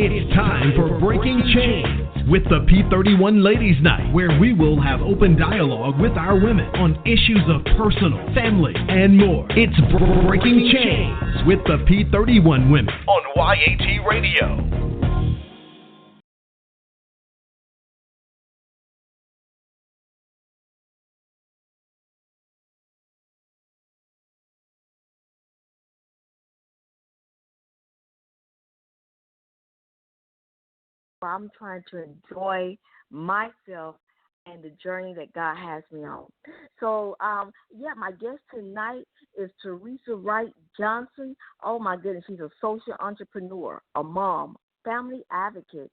It's time for Breaking Chains with the P31 Ladies Night, where we will have open dialogue with our women on issues of personal, family, and more. It's Breaking Chains with the P31 Women on YAT Radio. I'm trying to enjoy myself and the journey that God has me on. So, my guest tonight is Teresa Wright Johnson. Oh, my goodness, she's a social entrepreneur, a mom, family advocate,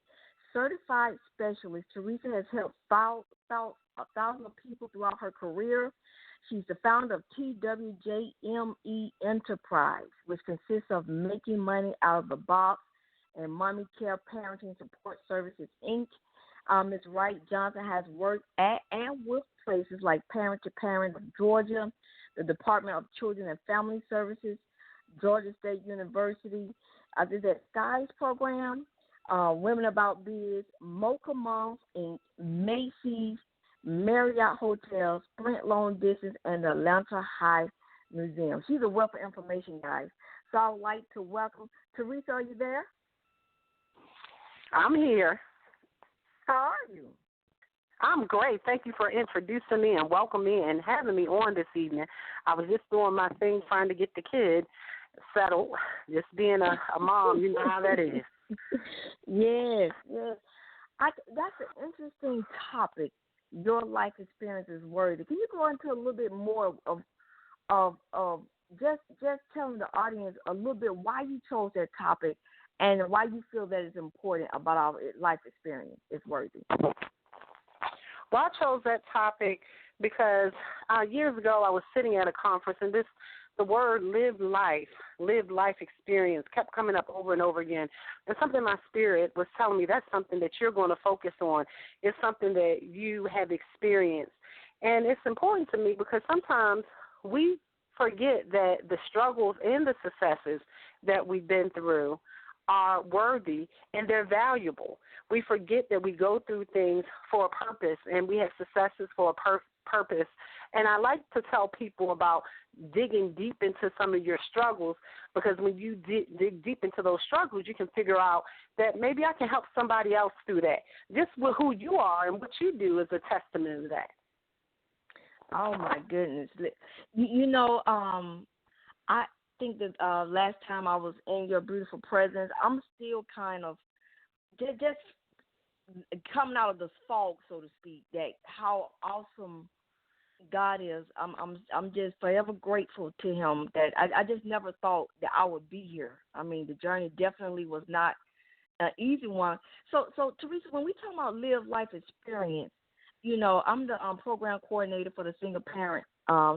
certified specialist. Teresa has helped thousands of people throughout her career. She's the founder of TWJME Enterprise, which consists of making money out of the box and Mommy Care Parenting Support Services, Inc. Ms. Wright Johnson has worked at and with places like Parent to Parent of Georgia, the Department of Children and Family Services, Georgia State University. I did that SKIES program, Women About Biz, Mocha Moms, Inc., Macy's, Marriott Hotels, Sprint Loan Business, and the Atlanta High Museum. She's a wealth of information, guys. So I would like to welcome Teresa. Are you there? I'm here. How are you? I'm great. Thank you for introducing me and welcoming me and having me on this evening. I was just doing my thing trying to get the kid settled. Just being a mom, you know how that is. Yes. That's an interesting topic. Your life experience is worthy. Can you go into a little bit more of just telling the audience a little bit why you chose that topic and why you feel that it's important about our life experience is worthy? Well, I chose that topic because years ago I was sitting at a conference and the word lived life experience kept coming up over and over again. And something in my spirit was telling me that's something that you're going to focus on. It's something that you have experienced. And it's important to me because sometimes we forget that the struggles and the successes that we've been through are worthy and they're valuable. We forget that we go through things for a purpose and we have successes for a purpose. And I like to tell people about digging deep into some of your struggles because when you dig deep into those struggles, you can figure out that maybe I can help somebody else through that. Just with who you are and what you do is a testament to that. Oh, my goodness. I think that last time I was in your beautiful presence, I'm still kind of just coming out of the fog, so to speak, that how awesome God is. I'm just forever grateful to him that I just never thought that I would be here. I mean, the journey definitely was not an easy one. So Teresa, when we talk about live life experience, I'm the program coordinator for the Single Parent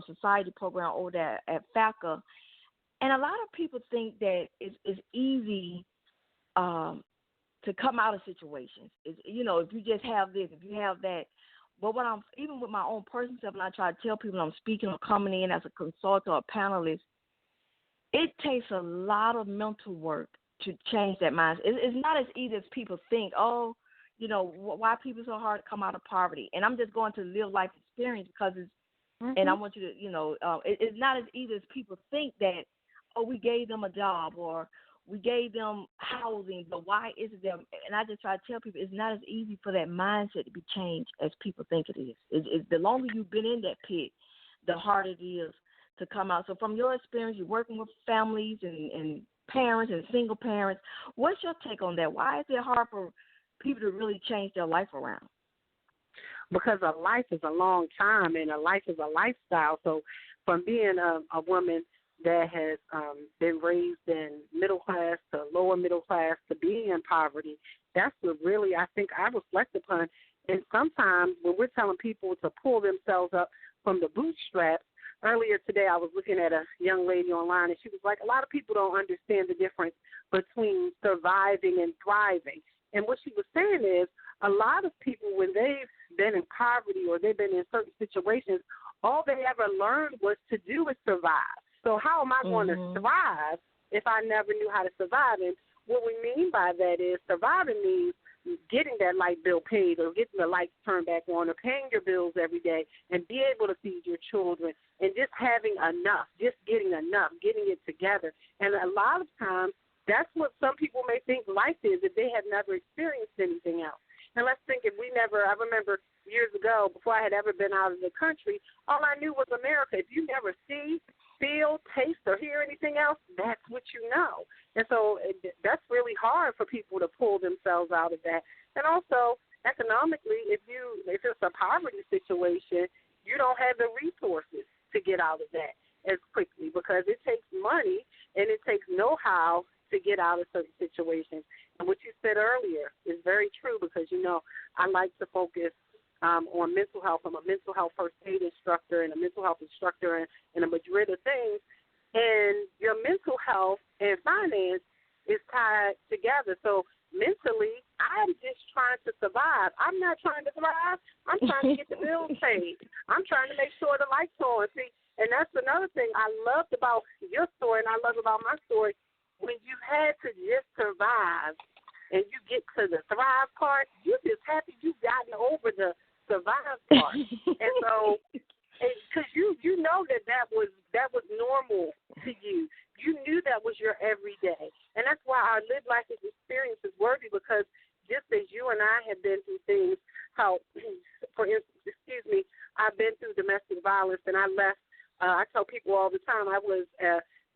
Society program over there at FACA. And a lot of people think that it's easy to come out of situations. If you just have this, if you have that. But even with my own personal self, when I try to tell people I'm speaking or coming in as a consultant or a panelist, it takes a lot of mental work to change that mindset. It's not as easy as people think. Oh, why people so hard to come out of poverty? And I'm just going to live life experience because it's. Mm-hmm. And I want you to, it's not as easy as people think that. Oh, we gave them a job or we gave them housing, but why is it them? And I just try to tell people it's not as easy for that mindset to be changed as people think it is. It's the longer you've been in that pit, the harder it is to come out. So from your experience, you're working with families and parents and single parents. What's your take on that? Why is it hard for people to really change their life around? Because a life is a long time and a life is a lifestyle. So from being a woman that has been raised in middle class to lower middle class to being in poverty, that's what really I think I reflect upon. And sometimes when we're telling people to pull themselves up from the bootstraps, earlier today I was looking at a young lady online and she was like, a lot of people don't understand the difference between surviving and thriving. And what she was saying is a lot of people, when they've been in poverty or they've been in certain situations, all they ever learned was to do is survive. So how am I going to thrive if I never knew how to survive? And what we mean by that is surviving means getting that light bill paid or getting the lights turned back on or paying your bills every day and be able to feed your children and just having enough, just getting enough, getting it together. And a lot of times that's what some people may think life is if they have never experienced anything else. And let's think if we never, I remember years ago before I had ever been out of the country, all I knew was America. If you never see, feel, taste, or hear anything else, that's what you know. And so that's really hard for people to pull themselves out of that. And also, economically, if it's a poverty situation, you don't have the resources to get out of that as quickly because it takes money and it takes know-how to get out of certain situations. And what you said earlier is very true because, I like to focus on mental health. I'm a mental health first aid instructor and a mental health instructor in a Madrid of things. And your mental health and finance is tied together. So mentally, I'm just trying to survive. I'm not trying to thrive. I'm trying to get the bills paid. I'm trying to make sure the lights on. See, and that's another thing I loved about your story and I love about my story. When you had to just survive and you get to the thrive part, you're just happy you've gotten over the survive part. And so, because you know that was normal to you. You knew that was your everyday. And that's why our Live Life experience is worthy because just as you and I have been through things, how, for instance, I've been through domestic violence and I left. I tell people all the time I was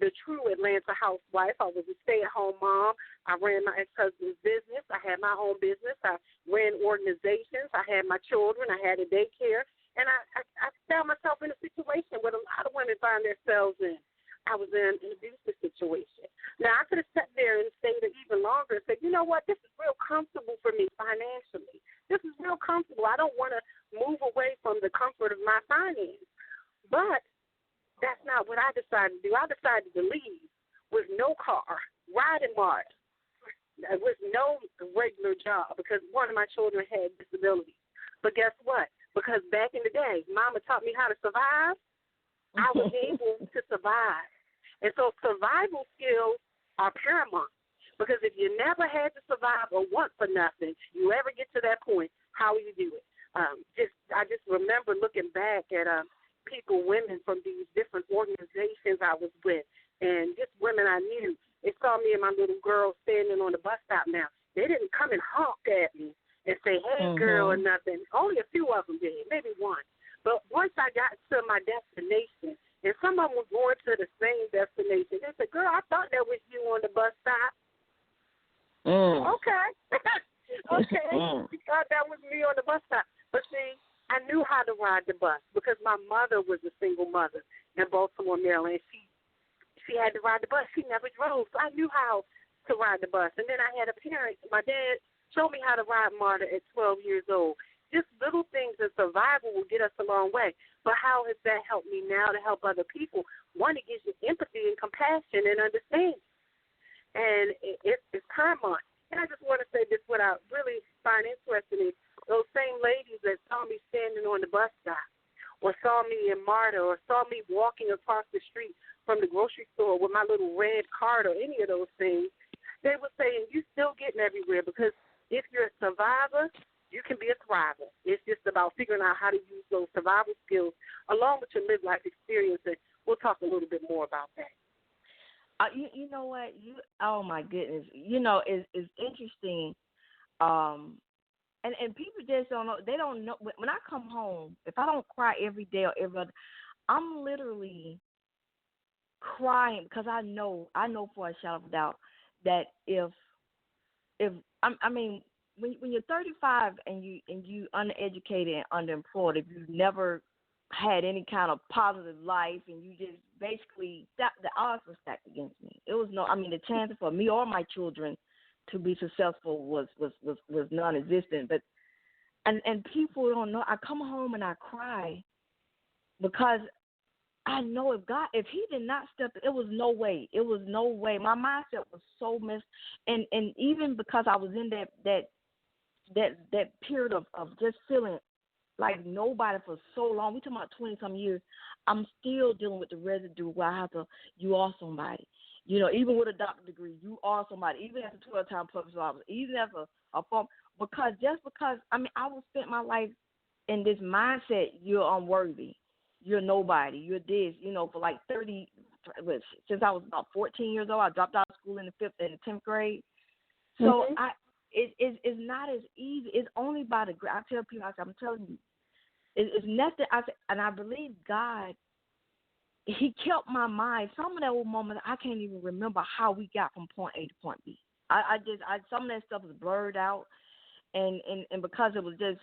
the true Atlanta housewife. I was a stay-at-home mom. I ran my ex-husband's business. I had my own business. I ran organizations. I had my children. I had a daycare. And I found myself in a situation where a lot of women find themselves in. I was in an abusive situation. Now, I could have sat there and stayed even longer and said, you know what, this is real comfortable for me financially. This is real comfortable. I don't want to move away from the comfort of my finance. But that's not what I decided to do. I decided to leave with no car, riding Mart, with no regular job because one of my children had disabilities. But guess what? Because back in the day, Mama taught me how to survive. I was able to survive. And so survival skills are paramount because if you never had to survive or want for nothing, you ever get to that point, how will you do it? I just remember looking back at people, women from these different organizations I was with, and just women I knew. They saw me and my little girl standing on the bus stop now. They didn't come and honk at me and say, hey, girl, or nothing. Only a few of them did, maybe one. But once I got to my destination, and some of them were going to the same destination, they said, girl, I thought that was you on the bus stop. Okay. Okay. You thought that was me on the bus stop. But see, I knew how to ride the bus because my mother was a single mother in Baltimore, Maryland. She had to ride the bus. She never drove, so I knew how to ride the bus. And then I had a parent. My dad showed me how to ride MARTA at 12 years old. Just little things in survival will get us a long way. But how has that helped me now to help other people? One, it gives you empathy and compassion and understanding. And it's paramount. And I just want to say this, what I really find interesting is those same ladies that saw me standing on the bus stop or saw me in MARTA or saw me walking across the street from the grocery store with my little red cart or any of those things, they were saying, you still getting everywhere because if you're a survivor, you can be a thriver. It's just about figuring out how to use those survival skills along with your live life experience, and we'll talk a little bit more about that. You know what? Oh, my goodness. It's interesting. And people just don't know. They don't know. When I come home, if I don't cry every day or every other, I'm literally crying because I know for a shadow of a doubt that when you're 35 and you uneducated and underemployed, if you've never had any kind of positive life and you just basically the odds were stacked against me. It was the chances for me or my children to be successful was non-existent. But and people don't know. I come home and I cry because I know if he did not step, it was no way. It was no way. My mindset was so messed, and even because I was in that period of just feeling like nobody for so long. We talking about 20-some years. I'm still dealing with the residue where I have to, you are somebody. Even with a doctorate degree, you are somebody. Even as a 12-time public officer, even as a form, because I would spend my life in this mindset, you're unworthy, you're nobody, you're this, for like 30. Since I was about 14 years old, I dropped out of school in the 5th and the 10th grade. So it's not as easy. It's only by the grace. I tell people, I'm telling you, it's nothing. And I believe God, He kept my mind. Some of that old moments, I can't even remember how we got from point A to point B. Some of that stuff was blurred out, and because it was just,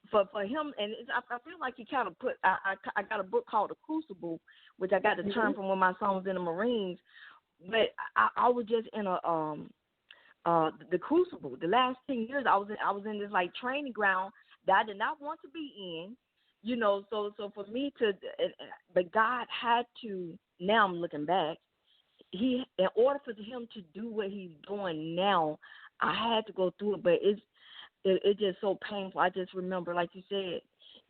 for him, and I feel like he kind of put. I got a book called The Crucible, which I got the term from when my son was in the Marines, but I was just in the Crucible. The last 10 years, I was in this like training ground that I did not want to be in. So for me but God had to, now I'm looking back, in order for him to do what he's doing now, I had to go through it, but it's just so painful. I just remember, like you said,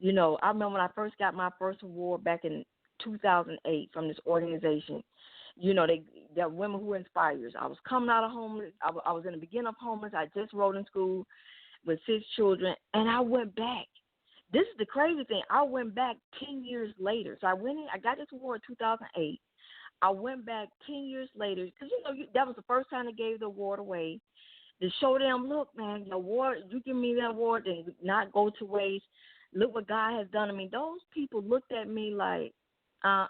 I remember when I first got my first award back in 2008 from this organization. They're Women Who Inspires. I was coming out of homeless. I was in the beginning of homeless. I just enrolled in school with 6 children, and I went back. This is the crazy thing. I went back 10 years later. So I went in. I got this award in 2008. I went back 10 years later because, that was the first time they gave the award away, to show them, look, man, the award, you give me that award and not go to waste. Look what God has done to me. Those people looked at me like, the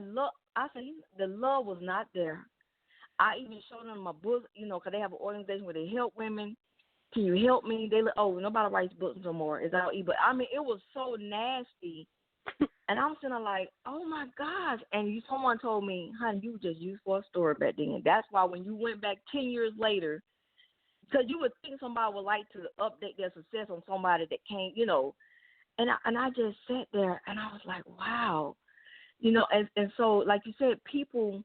love was not there. I even showed them my book, because they have an organization where they help women. Can you help me? They look, nobody writes books no more. It's out. But it was so nasty, and I'm sitting there like, oh my gosh. And someone told me, honey, you were just used for a story back then. And that's why when you went back 10 years later, because you would think somebody would like to update their success on somebody that can't, And I just sat there and I was like, wow, and so like you said, people,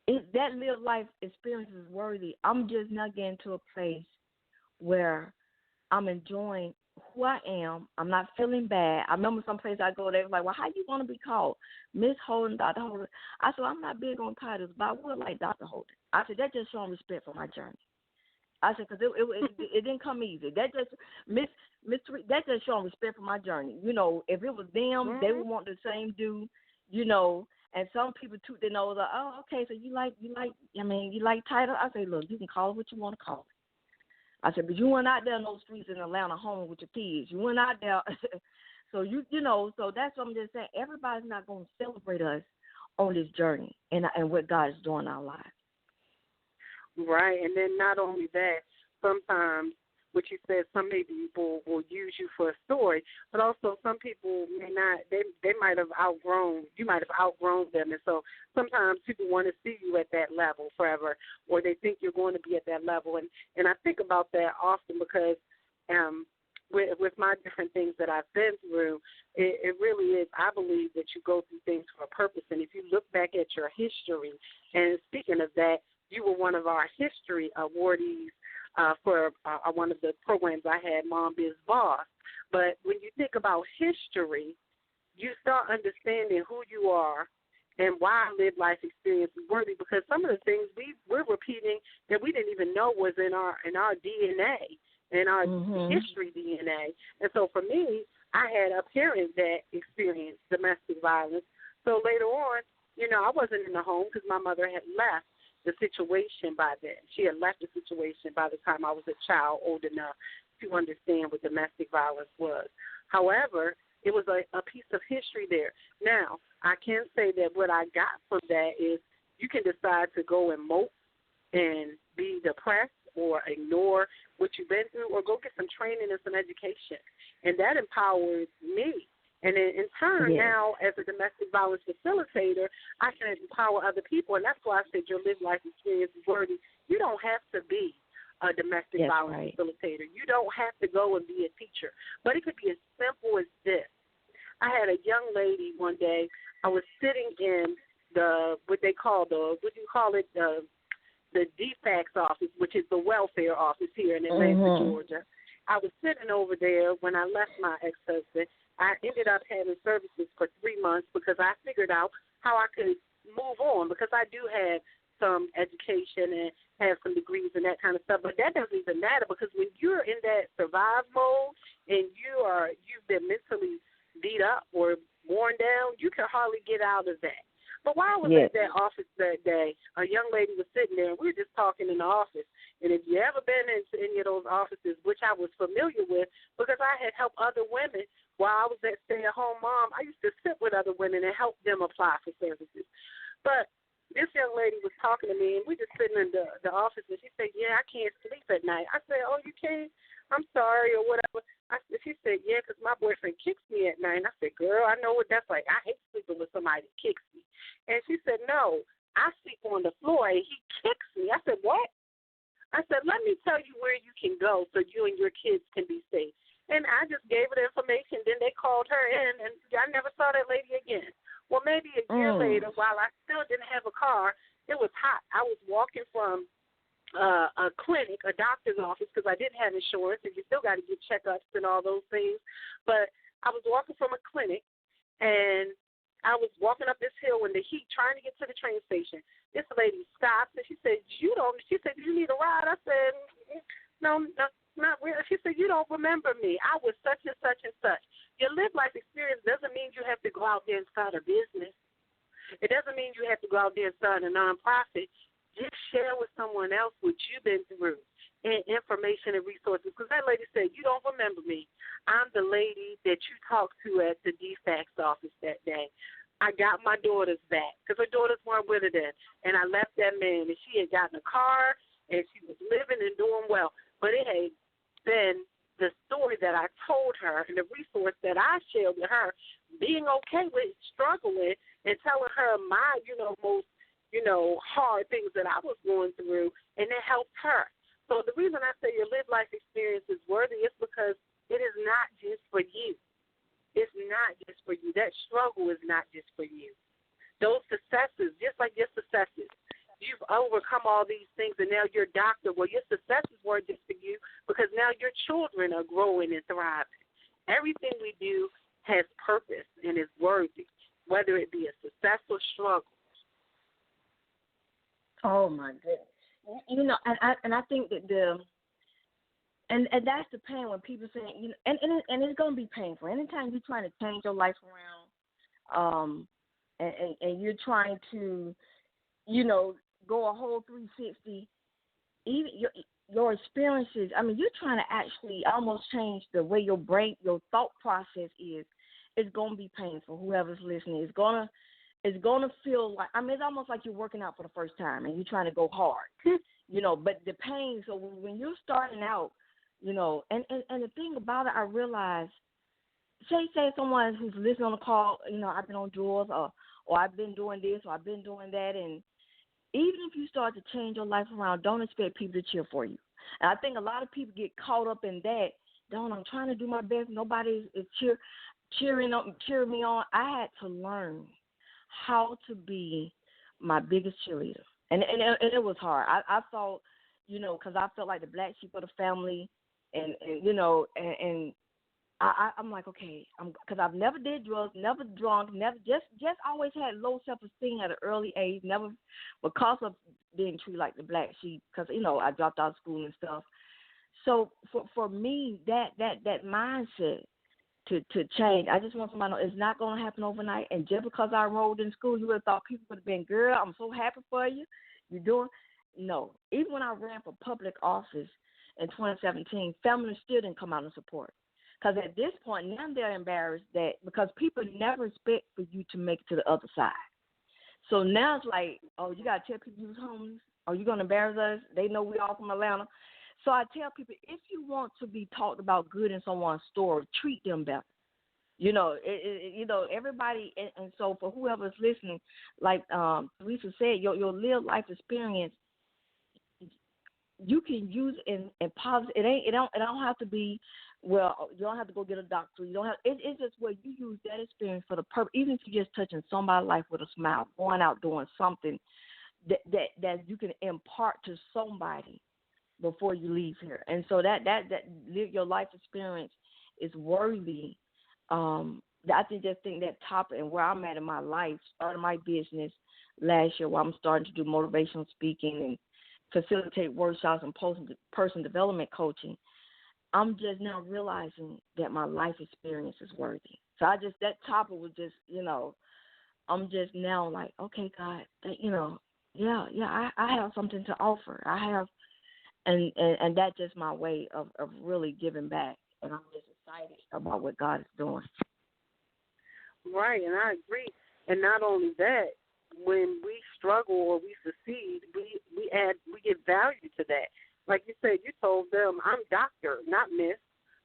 that live life experience is worthy. I'm just not getting to a place where I'm enjoying who I am. I'm not feeling bad. I remember some place I go, they was like, well, how you want to be called? Miss Holden, Dr. Holden. I said, I'm not big on titles, but I would like Dr. Holden. I said, that just showing respect for my journey. I said, because it didn't come easy. That just, that just showing respect for my journey. If it was them, they would want the same do, and some people toot their nose like, oh, okay, so you like title? I say, look, you can call it what you want to call it. I said, but you weren't out there in those streets in Atlanta home with your kids. You weren't out there. So, so that's what I'm just saying. Everybody's not going to celebrate us on this journey and what God is doing in our lives. Right, and then not only that, sometimes what you said, some people will use you for a story, but also some people may not. They might have outgrown. You might have outgrown them, and so sometimes people want to see you at that level forever, or they think you're going to be at that level. And I think about that often because with my different things that I've been through, it really is. I believe that you go through things for a purpose, and if you look back at your history, and speaking of that, you were one of our history awardees for one of the programs I had, Mom Biz Boss. But when you think about history, you start understanding who you are and why live life experience is worthy, because some of the things we're repeating that we didn't even know was in our DNA, in our history DNA. And so for me, I had a parent that experienced domestic violence. So later on, I wasn't in the home because my mother had left the situation by then. She had left the situation by the time I was a child old enough to understand what domestic violence was. However, it was a piece of history there. Now, I can say that what I got from that is you can decide to go and mope and be depressed or ignore what you've been through, or go get some training and some education. And that empowers me. And in turn, now, as a domestic violence facilitator, I can empower other people. And that's why I said your live life experience is worthy. You don't have to be a domestic violence facilitator. You don't have to go and be a teacher. But it could be as simple as this. I had a young lady one day. I was sitting in the DFACS office, which is the welfare office here in Atlanta, Georgia. I was sitting over there when I left my ex-husband, I ended up having services for 3 months because I figured out how I could move on because I do have some education and have some degrees and that kind of stuff. But that doesn't even matter because when you're in that survive mode and you've been mentally beat up or worn down, you can hardly get out of that. But while I was at that office that day, a young lady was sitting there, and we were just talking in the office. And if you ever been into any of those offices, which I was familiar with because I had helped other women while I was that stay-at-home mom, I used to sit with other women and help them apply for services. But this young lady was talking to me, and we just sitting in the office, and she said, I can't sleep at night. I said, oh, you can't? I'm sorry or whatever. She said, because my boyfriend kicks me at night. And I said, girl, I know what that's like. I hate sleeping with somebody that kicks me. And she said, no, I sleep on the floor, and he kicks me. I said, what? I said, let me tell you where you can go so you and your kids can be safe. And I just gave her the information. Then they called her in, and I never saw that lady again. Well, maybe a year later, while I still didn't have a car, it was hot. I was walking from a clinic, a doctor's office, because I didn't have insurance, and you still got to get checkups and all those things. But I was walking from a clinic, and I was walking up this hill in the heat trying to get to the train station. This lady stopped, and she said, do you need a ride? I said, no, not really. She said, you don't remember me. I was such and such and such. Your live life experience doesn't mean you have to go out there and start a business. It doesn't mean you have to go out there and start a nonprofit. Just share with someone else what you've been through and information and resources. Because that lady said, you don't remember me. I'm the lady that you talked to at the DFAX office that day. I got my daughters back because her daughters weren't with her then. And I left that man, and she had gotten a car, and she was living and doing well. But it had been the story that I told her and the resource that I shared with her, being okay with struggling and telling her my, most, hard things that I was going through, and it helped her. So the reason I say your live life experience is worthy is because it is not just for you. It's not just for you. That struggle is not just for you. Those successes, just like your successes, you've overcome all these things, and now you're a doctor. Well, your successes weren't just for you because now your children are growing and thriving. Everything we do has purpose and is worthy, whether it be a success or struggle. Oh my goodness! And I think that and that's the pain when people say, and it's gonna be painful. Anytime you're trying to change your life around, and you're trying to, go a whole 360, even your experiences. I mean, you're trying to actually almost change the way your brain, your thought process is. It's gonna be painful. Whoever's listening, it's gonna feel like, it's almost like you're working out for the first time and you're trying to go hard, But the pain. So when you're starting out, and the thing about it, I realize, say someone who's listening on the call, I've been on drugs or I've been doing this or I've been doing that, and even if you start to change your life around, don't expect people to cheer for you. And I think a lot of people get caught up in that. I'm trying to do my best. Nobody is cheering me on. I had to learn how to be my biggest cheerleader, and it was hard. I thought, because I felt like the black sheep of the family, and I'm like, okay, because I've never did drugs, never drunk, never just always had low self-esteem at an early age, never because of being treated like the black sheep, because I dropped out of school and stuff. So for me, that mindset to change, I just want somebody to know it's not going to happen overnight. And just because I enrolled in school, you would have thought people would have been, girl, I'm so happy for you. You're doing no. Even when I ran for public office in 2017, families still didn't come out and support. Because at this point, now they're embarrassed that because people never expect for you to make it to the other side. So now it's like, oh, you got to tell people you was homeless? Are you going to embarrass us? They know we all from Atlanta. So I tell people, if you want to be talked about good in someone's story, treat them better. Everybody, and so for whoever's listening, like Teresa said, your live life experience, you can use in positive. It don't have to be. Well, you don't have to go get a doctor. You don't have. It's just where you use that experience for the purpose. Even if you're just touching somebody's life with a smile, going out doing something that you can impart to somebody before you leave here. And so that your life experience is worthy I just think that topic and where I'm at in my life, started my business last year where I'm starting to do motivational speaking and facilitate workshops and person development coaching. I'm just now realizing that my life experience is worthy. So that topic was just, I'm just now like, okay, God, I have something to offer. I have, and that's just my way of really giving back. And I'm just excited about what God is doing. Right, and I agree. And not only that, when we struggle or we succeed, we give value to that. Like you said, you told them, I'm doctor, not miss,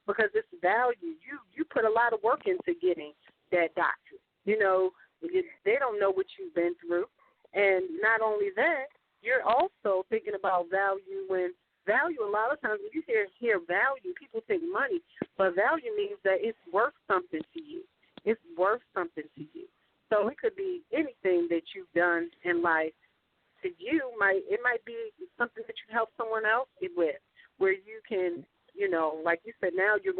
because it's value. You put a lot of work into getting that doctorate. They don't know what you've been through. And not only that, you're also thinking about value when value, a lot of times when you hear value, people think money, but value means that it's worth something to you. It's worth something to you. So it could be anything that you've done in life. To you, it might be something that you help someone else with, where you can, like you said, now you're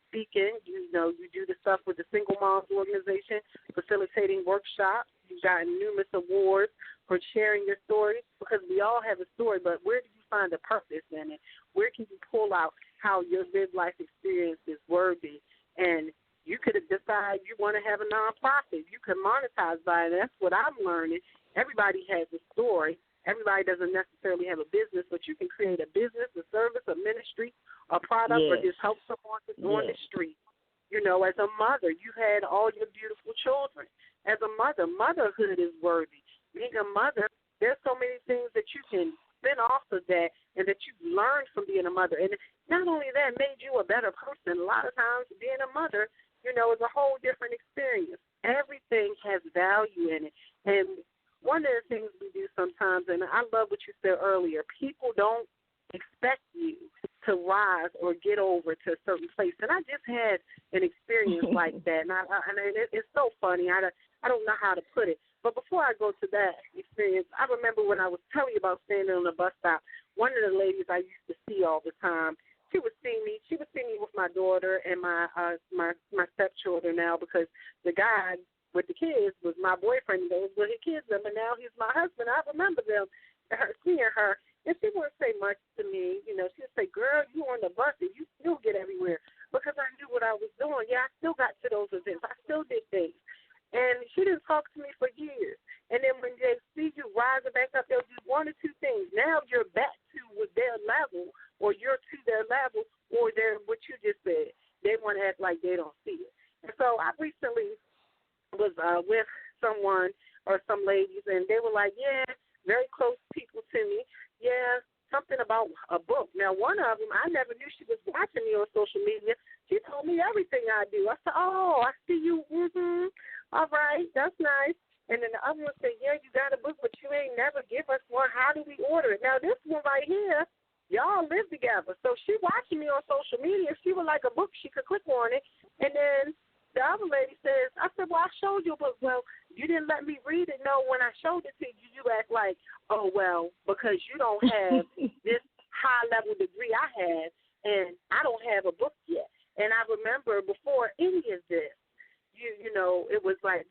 speaking. You do the stuff with the Single Moms Organization, facilitating workshops. You've gotten numerous awards for sharing your story, because we all have a story, but where do you find a purpose in it? Where can you pull out how your lived life experience is worthy? And you could decide you want to have a nonprofit. You can monetize by it. That's what I'm learning. Everybody has a story. Everybody doesn't necessarily have a business, but you can create a business, a service, a ministry, a product, or just help someone that's on the street. As a mother, you had all your beautiful children. As a mother, motherhood is worthy. Being a mother, there's so many things that you can spin off of that and that you've learned from being a mother. And not only that, made you a better person. A lot of times being a mother, is a whole different experience. Everything has value in it. And one of the things we do sometimes, and I love what you said earlier, people don't expect you to rise or get over to a certain place. And I just had an experience like that, and it's so funny. I don't know how to put it. But before I go to that experience, I remember when I was telling you about standing on the bus stop, one of the ladies I used to see all the time, she would see me with my daughter and my stepchildren now, because the guy with the kids was my boyfriend. Those were his kids, and now he's my husband. I remember seeing her, and she wouldn't say much to me. She would say, "Girl, you on the bus and you still get everywhere," because I knew what I was doing. Yeah, I still got to those events. I still did things. And she didn't talk to me for years. And then when they see you rising back up, they'll do one or two things. Now you're back to with their level, or you're to their level, or they're what you just said. They want to act like they don't see it. And so I recently was with someone or some ladies, and they were like, yeah, very close people to me. Yeah, something about a book. Now, one of them, I never knew she was watching me on social media. She told me everything I do. I said, oh, I see you. Mm-hmm. All right, that's nice. And then the other one said, yeah, you got a book, but you ain't never give us one. How do we order it? Now, this one right here, y'all live together. So she watching me on social media. If she would like a book, she could click on it. And then the other lady says, I said, well, I showed you a book. Well, you didn't let me read it. No, when I showed it to you, you act like, oh, well, because you don't have this high-level degree I have, and I don't have a book yet. And I remember before any of this, it was like,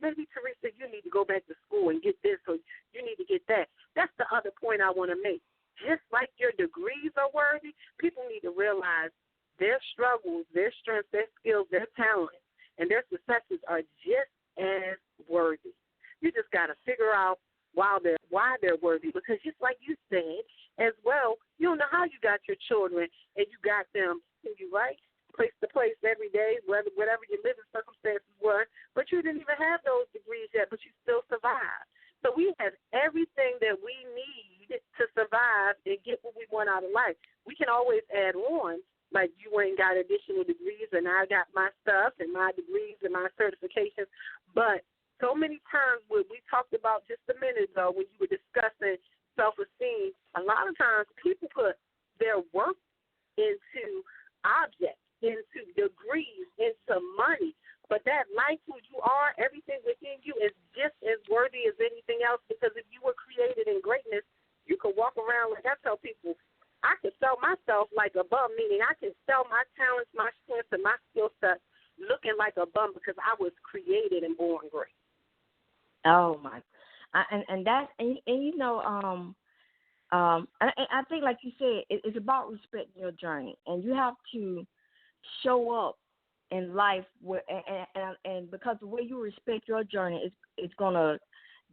maybe Teresa, you need to go back to school and get this, or you need to get that. That's the other point I want to make. Just like your degrees are worthy, people need to realize their struggles, their strengths, their skills, their talents, and their successes are just as worthy. You just got to figure out why they're worthy, because just like you said as well, you don't know how you got your children and you got them, right? Place to place every day, whatever your living circumstances were, but you didn't even have those degrees yet, but you still survived. So we have everything that we need to survive and get what we want out of life. We can always add on, like you ain't got additional degrees and I got my stuff and my degrees and my certifications, but so many times what we talked about just a minute ago when you were discussing self-esteem, a lot of times people put their work into objects, into degrees, into money. But that life, who you are, everything within you is just as worthy as anything else, because if you were created in greatness, you could walk around, like I tell people, I could sell myself like a bum, meaning I can sell my talents, my strengths, and my skill sets looking because I was created and born great. Oh my, I think like you said, it's about respecting your journey, and you have to show up in life and because the way you respect your journey, it's gonna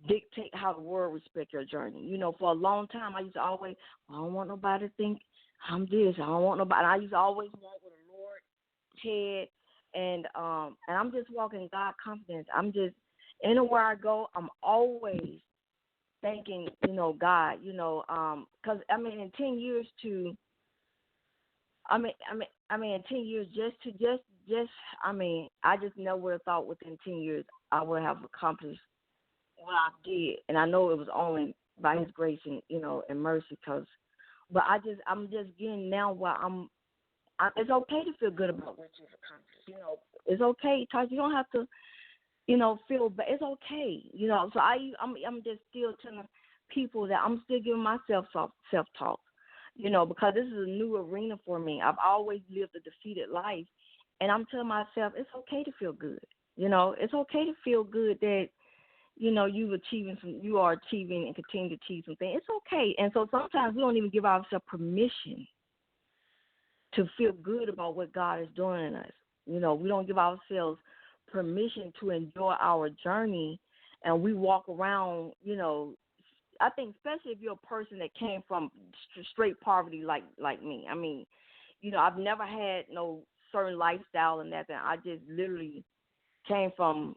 dictate how the world respect your journey. For a long time I used to always, I don't want nobody to think I'm this. I don't want nobody. I used to always walk with the Lord head, and I'm just walking in God confidence. I'm just anywhere I go, I'm always thanking God. Because in 10 years in 10 years, I just never would have thought within 10 years I would have accomplished what I did, and I know it was only by His grace and and mercy. But I'm just getting now where it's okay to feel good about what you've accomplished. It's okay, because you don't have to, feel bad. It's okay, So I'm just still telling people that I'm still giving myself self-talk. Because this is a new arena for me. I've always lived a defeated life, and I'm telling myself it's okay to feel good. It's okay to feel good that, you are achieving and continue to achieve something. It's okay. And so sometimes we don't even give ourselves permission to feel good about what God is doing in us. We don't give ourselves permission to enjoy our journey, and we walk around, I think especially if you're a person that came from straight poverty like me. I've never had no certain lifestyle and nothing. I just literally came from,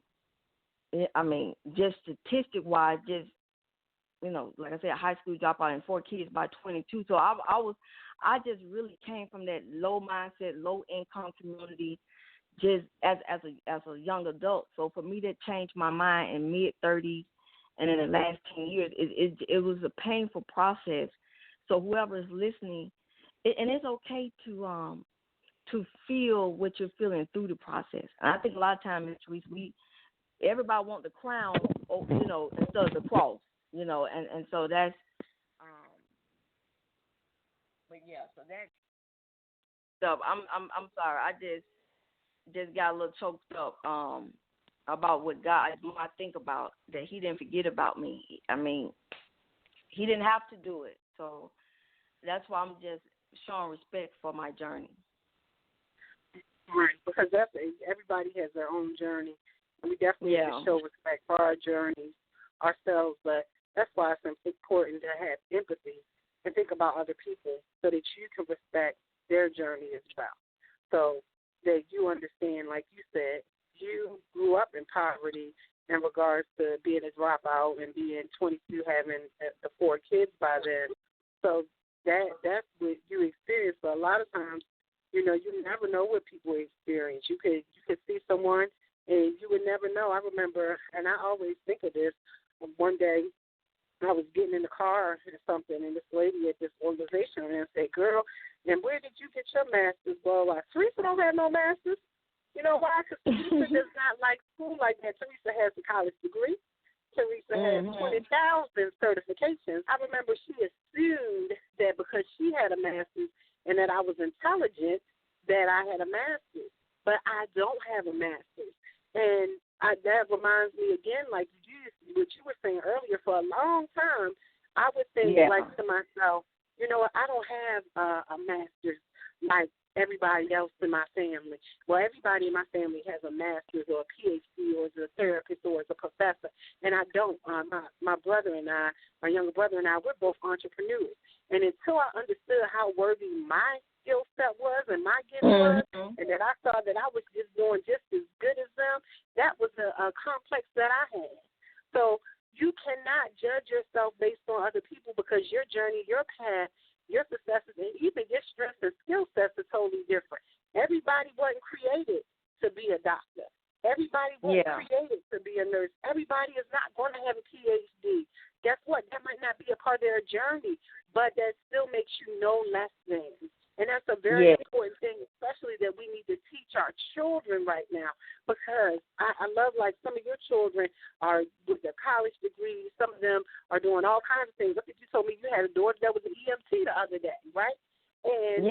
just statistic-wise, just, like I said, a high school dropout and 4 kids by 22. So I just really came from that low mindset, low income community, just as a young adult. So for me to change my mind in mid-30s and in the last 10 years, it was a painful process. So whoever is listening, and it's okay to feel what you're feeling through the process. And I think a lot of times, everybody want the crown, instead of the cross, and so that's, but yeah, so that's stuff. I'm sorry, I just got a little choked up, about what God, when I think about that He didn't forget about me. He didn't have to do it, so that's why I'm just showing respect for my journey. Right, because everybody has their own journey. And we definitely need to show respect for our journeys ourselves, but that's why it's important to have empathy and think about other people so that you can respect their journey as well. So that you understand, like you said, you grew up in poverty in regards to being a dropout and being 22, having the 4 kids by then. So that's what you experienced. But a lot of times, you never know what people experience. You could see someone and you would never know. I remember, and I always think of this, one day I was getting in the car or something, and this lady at this organization and said, "Girl, and where did you get your master's?" Well, Teresa don't have no master's. You know why? Because Teresa does not like school like that. Teresa has a college degree. Teresa has 20,000 certifications. I remember she assumed that because she had a master's and that I was intelligent, that I had a master's. But I don't have a master's. And that reminds me again, like what you were saying earlier, for a long time, I would think like to myself, I don't have a master's like everybody else in my family. Well, everybody in my family has a master's or a PhD or is a therapist or is a professor, and I don't. My brother and I, my younger brother and I, we're both entrepreneurs. And until I understood how worthy my skill set was and my gift was, and that I saw that I was just doing just as good as them, that was a complex that I had. So you cannot judge yourself based on other people, because your journey, your path, your successes, and even your strengths and skill sets are totally different. Everybody wasn't created to be a doctor. Everybody wasn't created to be a nurse. Everybody is not going to have a PhD. Guess what? That might not be a part of their journey, but that still makes you know less things. And that's a very important thing, especially that we need to teach our children right now, because I love, like, some of your children are with their college degrees. Some of them are doing all kinds of things. I think you told me you had a daughter that was an EMT the other day, right? And,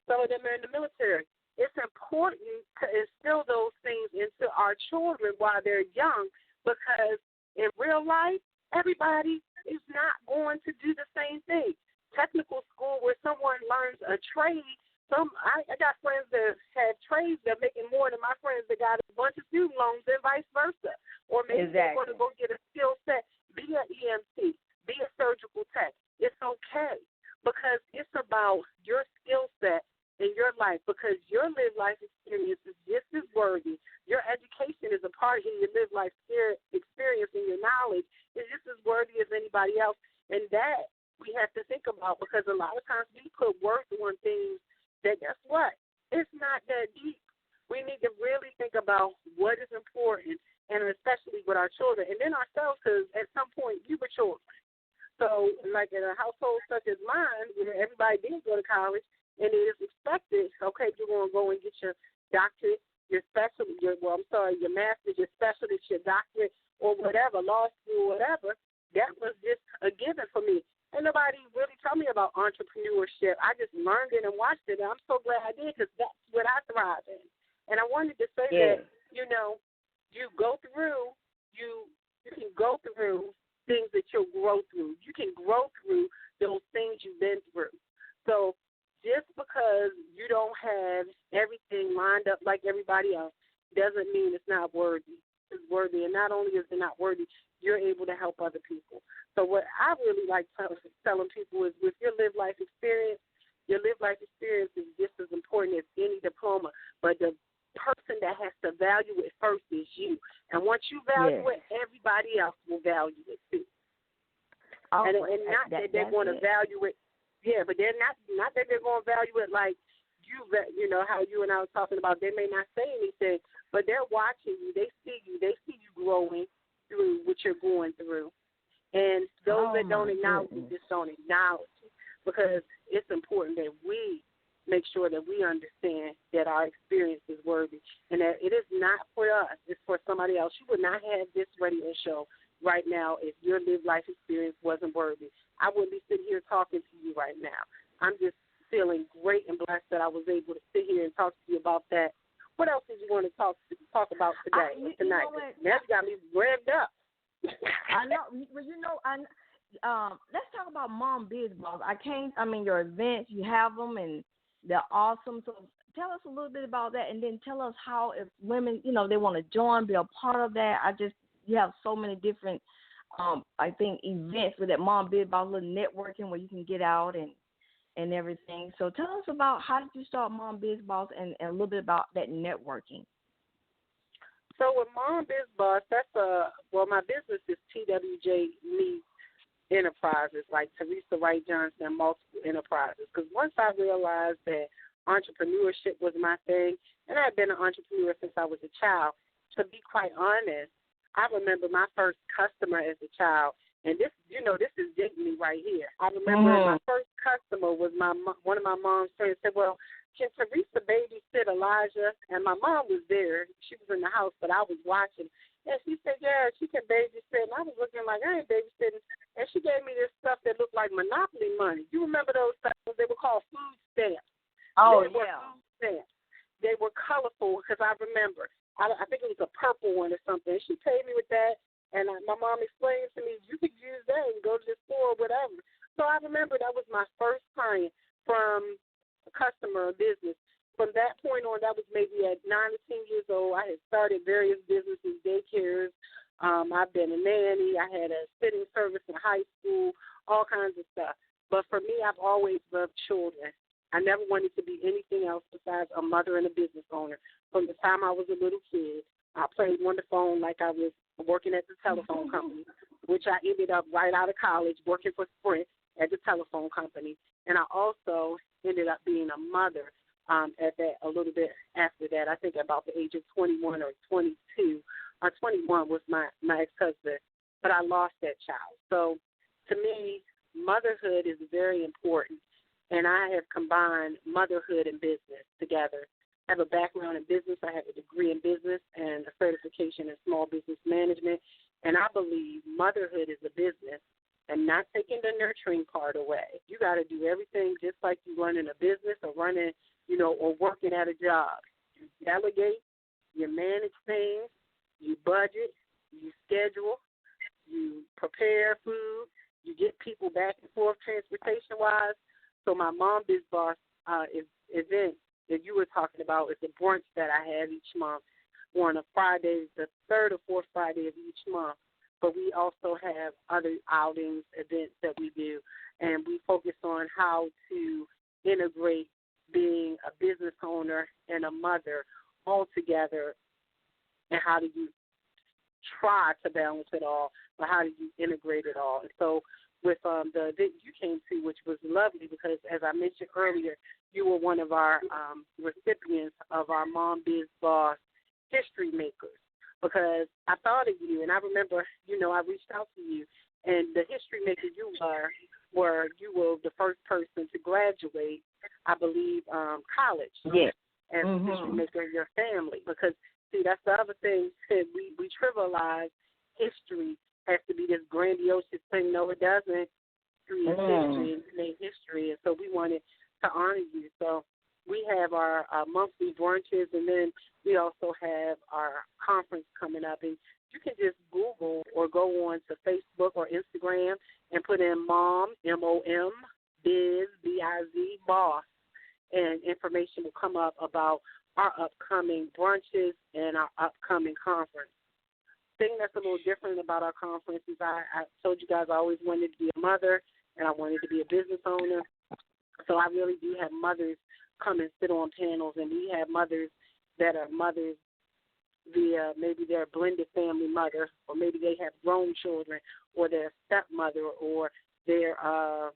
some of them are in the military. it's important to instill those things into our children while they're young, because in real life, everybody is not going to do the same thing. Technical school, where someone learns a trade, I got friends that have trades that are making more than my friends that got a bunch of student loans and vice versa. Or maybe they're going to go get a skill set, be an EMT, be a surgical tech. It's okay, because it's about your skill set in your life, because your live life experience is just as worthy. Your education is a part of your live life experience, and your knowledge is just as worthy as anybody else. And that we have to think about, because a lot of times we put worth on things that, guess what, it's not that deep. We need to really think about what is important, and especially with our children, and then ourselves, because at some point we were children. So, like in a household such as mine, where everybody did go to college, and it is expected, okay, you're going to go and get your doctorate, your master's, your specialty, your doctorate, or whatever, law school, whatever. That was just a given for me. And nobody really told me about entrepreneurship. I just learned it and watched it, and I'm so glad I did, because that's what I thrive in. And I wanted to say that, you go through, you can go through things that you'll grow through. You can grow through those things you've been through. So just because you don't have everything lined up like everybody else doesn't mean it's not worthy. It's worthy, and not only is it not worthy, you're able to help other people. So what I really like telling people is, with your live life experience is just as important as any diploma, but the person that has to value it first is you. And once you value it, everybody else will value it too. And not that they're going to value it. Yeah, but they're not that they're going to value it like how you and I were talking about. They may not say anything, but they're watching you. They see you growing through what you're going through. And those that don't acknowledge it just don't acknowledge it, because it's important that we make sure that we understand that our experience is worthy, and that it is not for us, it's for somebody else. You would not have this radio show right now if your live life experience wasn't worthy. I wouldn't be sitting here talking to you right now. I'm just feeling great and blessed that I was able to sit here and talk to you about that. What else did you want to talk about today, tonight? Now you got me revved up. I know. Well, let's talk about Mom Biz Boss. Your events, you have them, and they're awesome. So tell us a little bit about that, and then tell us how, if women, they want to join, be a part of that. You have so many different, events with that Mom Biz Boss, little networking where you can get out and everything. So tell us about, how did you start Mom Biz Boss, and a little bit about that networking. So with Mom Biz Boss, my business is TWJ Meets Enterprises, like Teresa Wright Johnson and Multiple Enterprises. Because once I realized that entrepreneurship was my thing, and I had been an entrepreneur since I was a child, to be quite honest, I remember my first customer as a child, and this is dating me right here. I remember my first customer was one of my mom's friends said, well, can Teresa babysit Elijah? And my mom was there. She was in the house, but I was watching. And she said, yeah, she can babysit. And I was looking like, I ain't babysitting. And she gave me this stuff that looked like Monopoly money. You remember those stuff? They were called food stamps. Oh, They were food stamps. They were colorful, because I remember. I think it was a purple one or something. She paid me with that. And my mom explained to me, you could use that and go to the store or whatever. So I remember that was my first client from a customer or business. From that point on, that was maybe at 9 or 10 years old. I had started various businesses, daycares. I've been a nanny. I had a sitting service in high school, all kinds of stuff. But for me, I've always loved children. I never wanted to be anything else besides a mother and a business owner. From the time I was a little kid, I played on the phone like I was working at the telephone company, which I ended up right out of college working for Sprint at the telephone company. And I also ended up being a mother at that a little bit after that. I think about the age of 21 or 22. 21 was my ex-husband, but I lost that child. So to me, motherhood is very important, and I have combined motherhood and business together. I have a background in business. I have a degree in business and a certification in small business management, and I believe motherhood is a business and not taking the nurturing part away. You got to do everything just like you running a business or running, or working at a job. You delegate, you manage things, you budget, you schedule, you prepare food, you get people back and forth transportation-wise. So my Mom Biz Boss event that you were talking about is the brunch that I have each month on a Friday, the third or fourth Friday of each month. But we also have other outings, events that we do, and we focus on how to integrate being a business owner and a mother all together, and how do you try to balance it all, but how do you integrate it all? And so with the event you came to, which was lovely because, as I mentioned earlier, you were one of our recipients of our Mom Biz Boss History Makers, because I thought of you, and I remember, I reached out to you, and the history maker you were the first person to graduate, I believe, college. Yes. As a history maker in your family, because, see, that's the other thing, that we trivialize history has to be this grandiose thing. No, it doesn't. History is history, and made history, and so we wanted to honor you. So we have our monthly brunches, and then we also have our conference coming up. And you can just Google or go on to Facebook or Instagram and put in Mom, M-O-M, Biz, B-I-Z, Boss, and information will come up about our upcoming brunches and our upcoming conference. The thing that's a little different about our conference is I told you guys I always wanted to be a mother and I wanted to be a business owner. So I really do have mothers come and sit on panels, and we have mothers that are mothers via maybe they're a blended family mother, or maybe they have grown children, or they're a stepmother, or they're a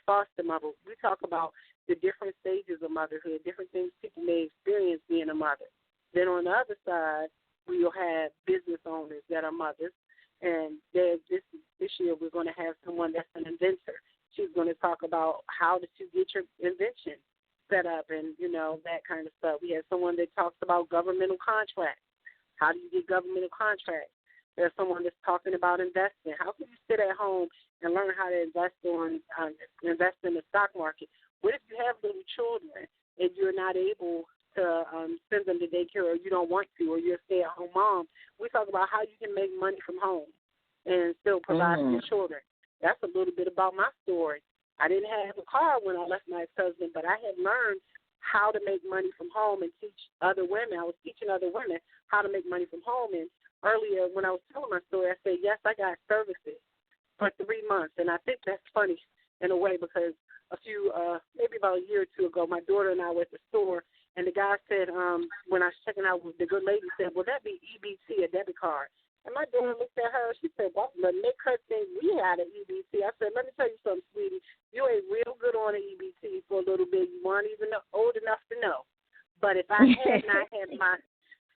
foster mother. We talk about the different stages of motherhood, different things people may experience being a mother. Then on the other side, we'll have business owners that are mothers, and this year we're going to have someone that's an inventor. She's going to talk about how to get your invention set up and, that kind of stuff. We have someone that talks about governmental contracts. How do you get governmental contracts? There's someone that's talking about investing. How can you sit at home and learn how to invest in the stock market? What if you have little children and you're not able to send them to daycare, or you don't want to, or you're a stay-at-home mom? We talk about how you can make money from home and still provide for your children. That's a little bit about my story. I didn't have a car when I left my ex-husband, but I had learned how to make money from home and teach other women. I was teaching other women how to make money from home. And earlier when I was telling my story, I said, yes, I got services for 3 months. And I think that's funny in a way, because maybe about a year or two ago, my daughter and I were at the store, and the guy said, when I was checking out, the good lady said, will that be EBT, a debit card? And my daughter looked at her, she said, well, make her think we had an EBT. I said, let me tell you something, sweetie. You ain't real good on an EBT for a little bit. You weren't even old enough to know. But if I had not had my,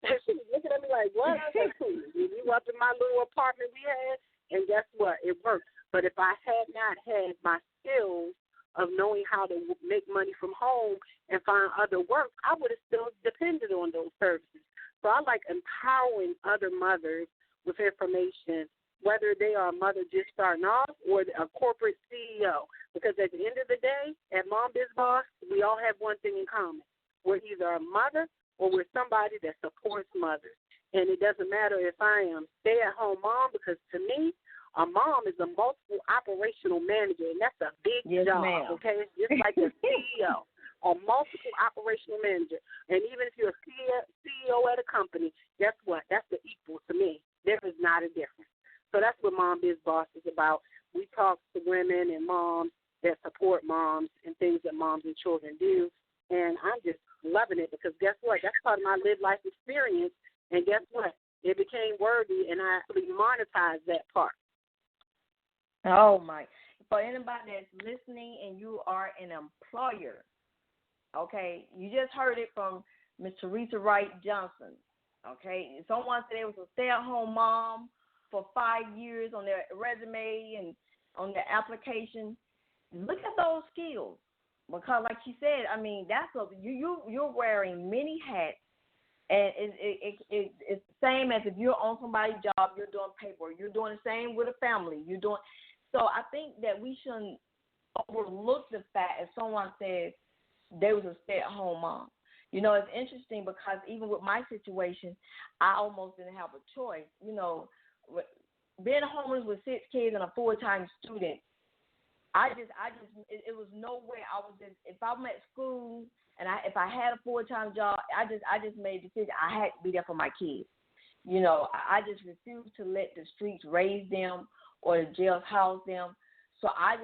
she was looking at me like, what? I said, we up in my little apartment we had, and guess what? It worked. But if I had not had my skills of knowing how to make money from home and find other work, I would have still depended on those services. So I like empowering other mothers with information, whether they are a mother just starting off or a corporate CEO. Because at the end of the day, at Mom Biz Boss, we all have one thing in common. We're either a mother or we're somebody that supports mothers. And it doesn't matter if I am stay-at-home mom, because to me, a mom is a multiple operational manager, and that's a big job, ma'am. Okay? It's just like a CEO, a multiple operational manager. And even if you're a CEO at a company, guess what? That's the equal to me. There is not a difference. So that's what Mom Biz Boss is about. We talk to women and moms that support moms and things that moms and children do. And I'm just loving it, because guess what? That's part of my live life experience. And guess what? It became worthy, and I actually monetized that part. Oh, my. For anybody that's listening and you are an employer, okay, you just heard it from Ms. Teresa Wright Johnson. Okay, someone said they was a stay-at-home mom for 5 years on their resume and on their application. Look at those skills, because, like she said, I mean, you're wearing many hats, and it's the same as if you're on somebody's job, you're doing paperwork, you're doing the same with a family, you're doing. So I think that we shouldn't overlook the fact if someone says they was a stay-at-home mom. You know, it's interesting because even with my situation, I almost didn't have a choice. You know, being homeless with 6 kids and a full-time student, it was no way I was in. If I'm at school and if I had a full-time job, I just made the decision I had to be there for my kids. You know, I just refused to let the streets raise them or the jails house them. So I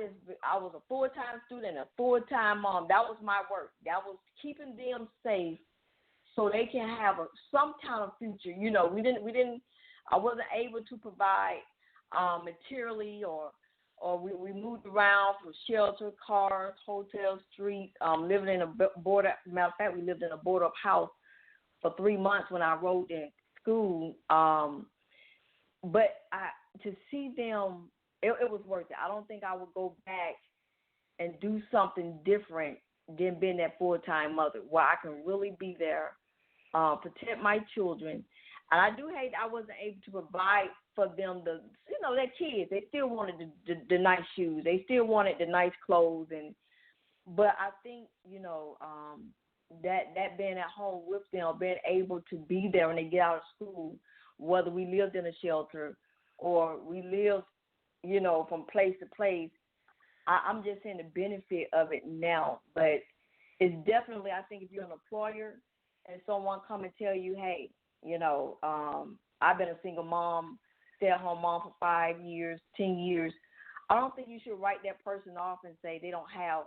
was a full-time student and a full-time mom. That was my work. That was keeping them safe so they can have some kind of future. You know, I wasn't able to provide materially or we moved around from shelter, cars, hotels, streets, living in a boarded, matter of fact, we lived in a boarded-up house for 3 months when I rode in school. But to see them, it was worth it. I don't think I would go back and do something different than being that full-time mother where I can really be there, protect my children. And I do hate I wasn't able to provide for them their kids. They still wanted the nice shoes. They still wanted the nice clothes. But I think, that being at home with them, being able to be there when they get out of school, whether we lived in a shelter or we lived, from place to place, I'm just seeing the benefit of it now. But it's definitely, I think if you're an employer and someone come and tell you, hey, I've been a single mom, stay-at-home mom for 5 years, 10 years, I don't think you should write that person off and say they don't have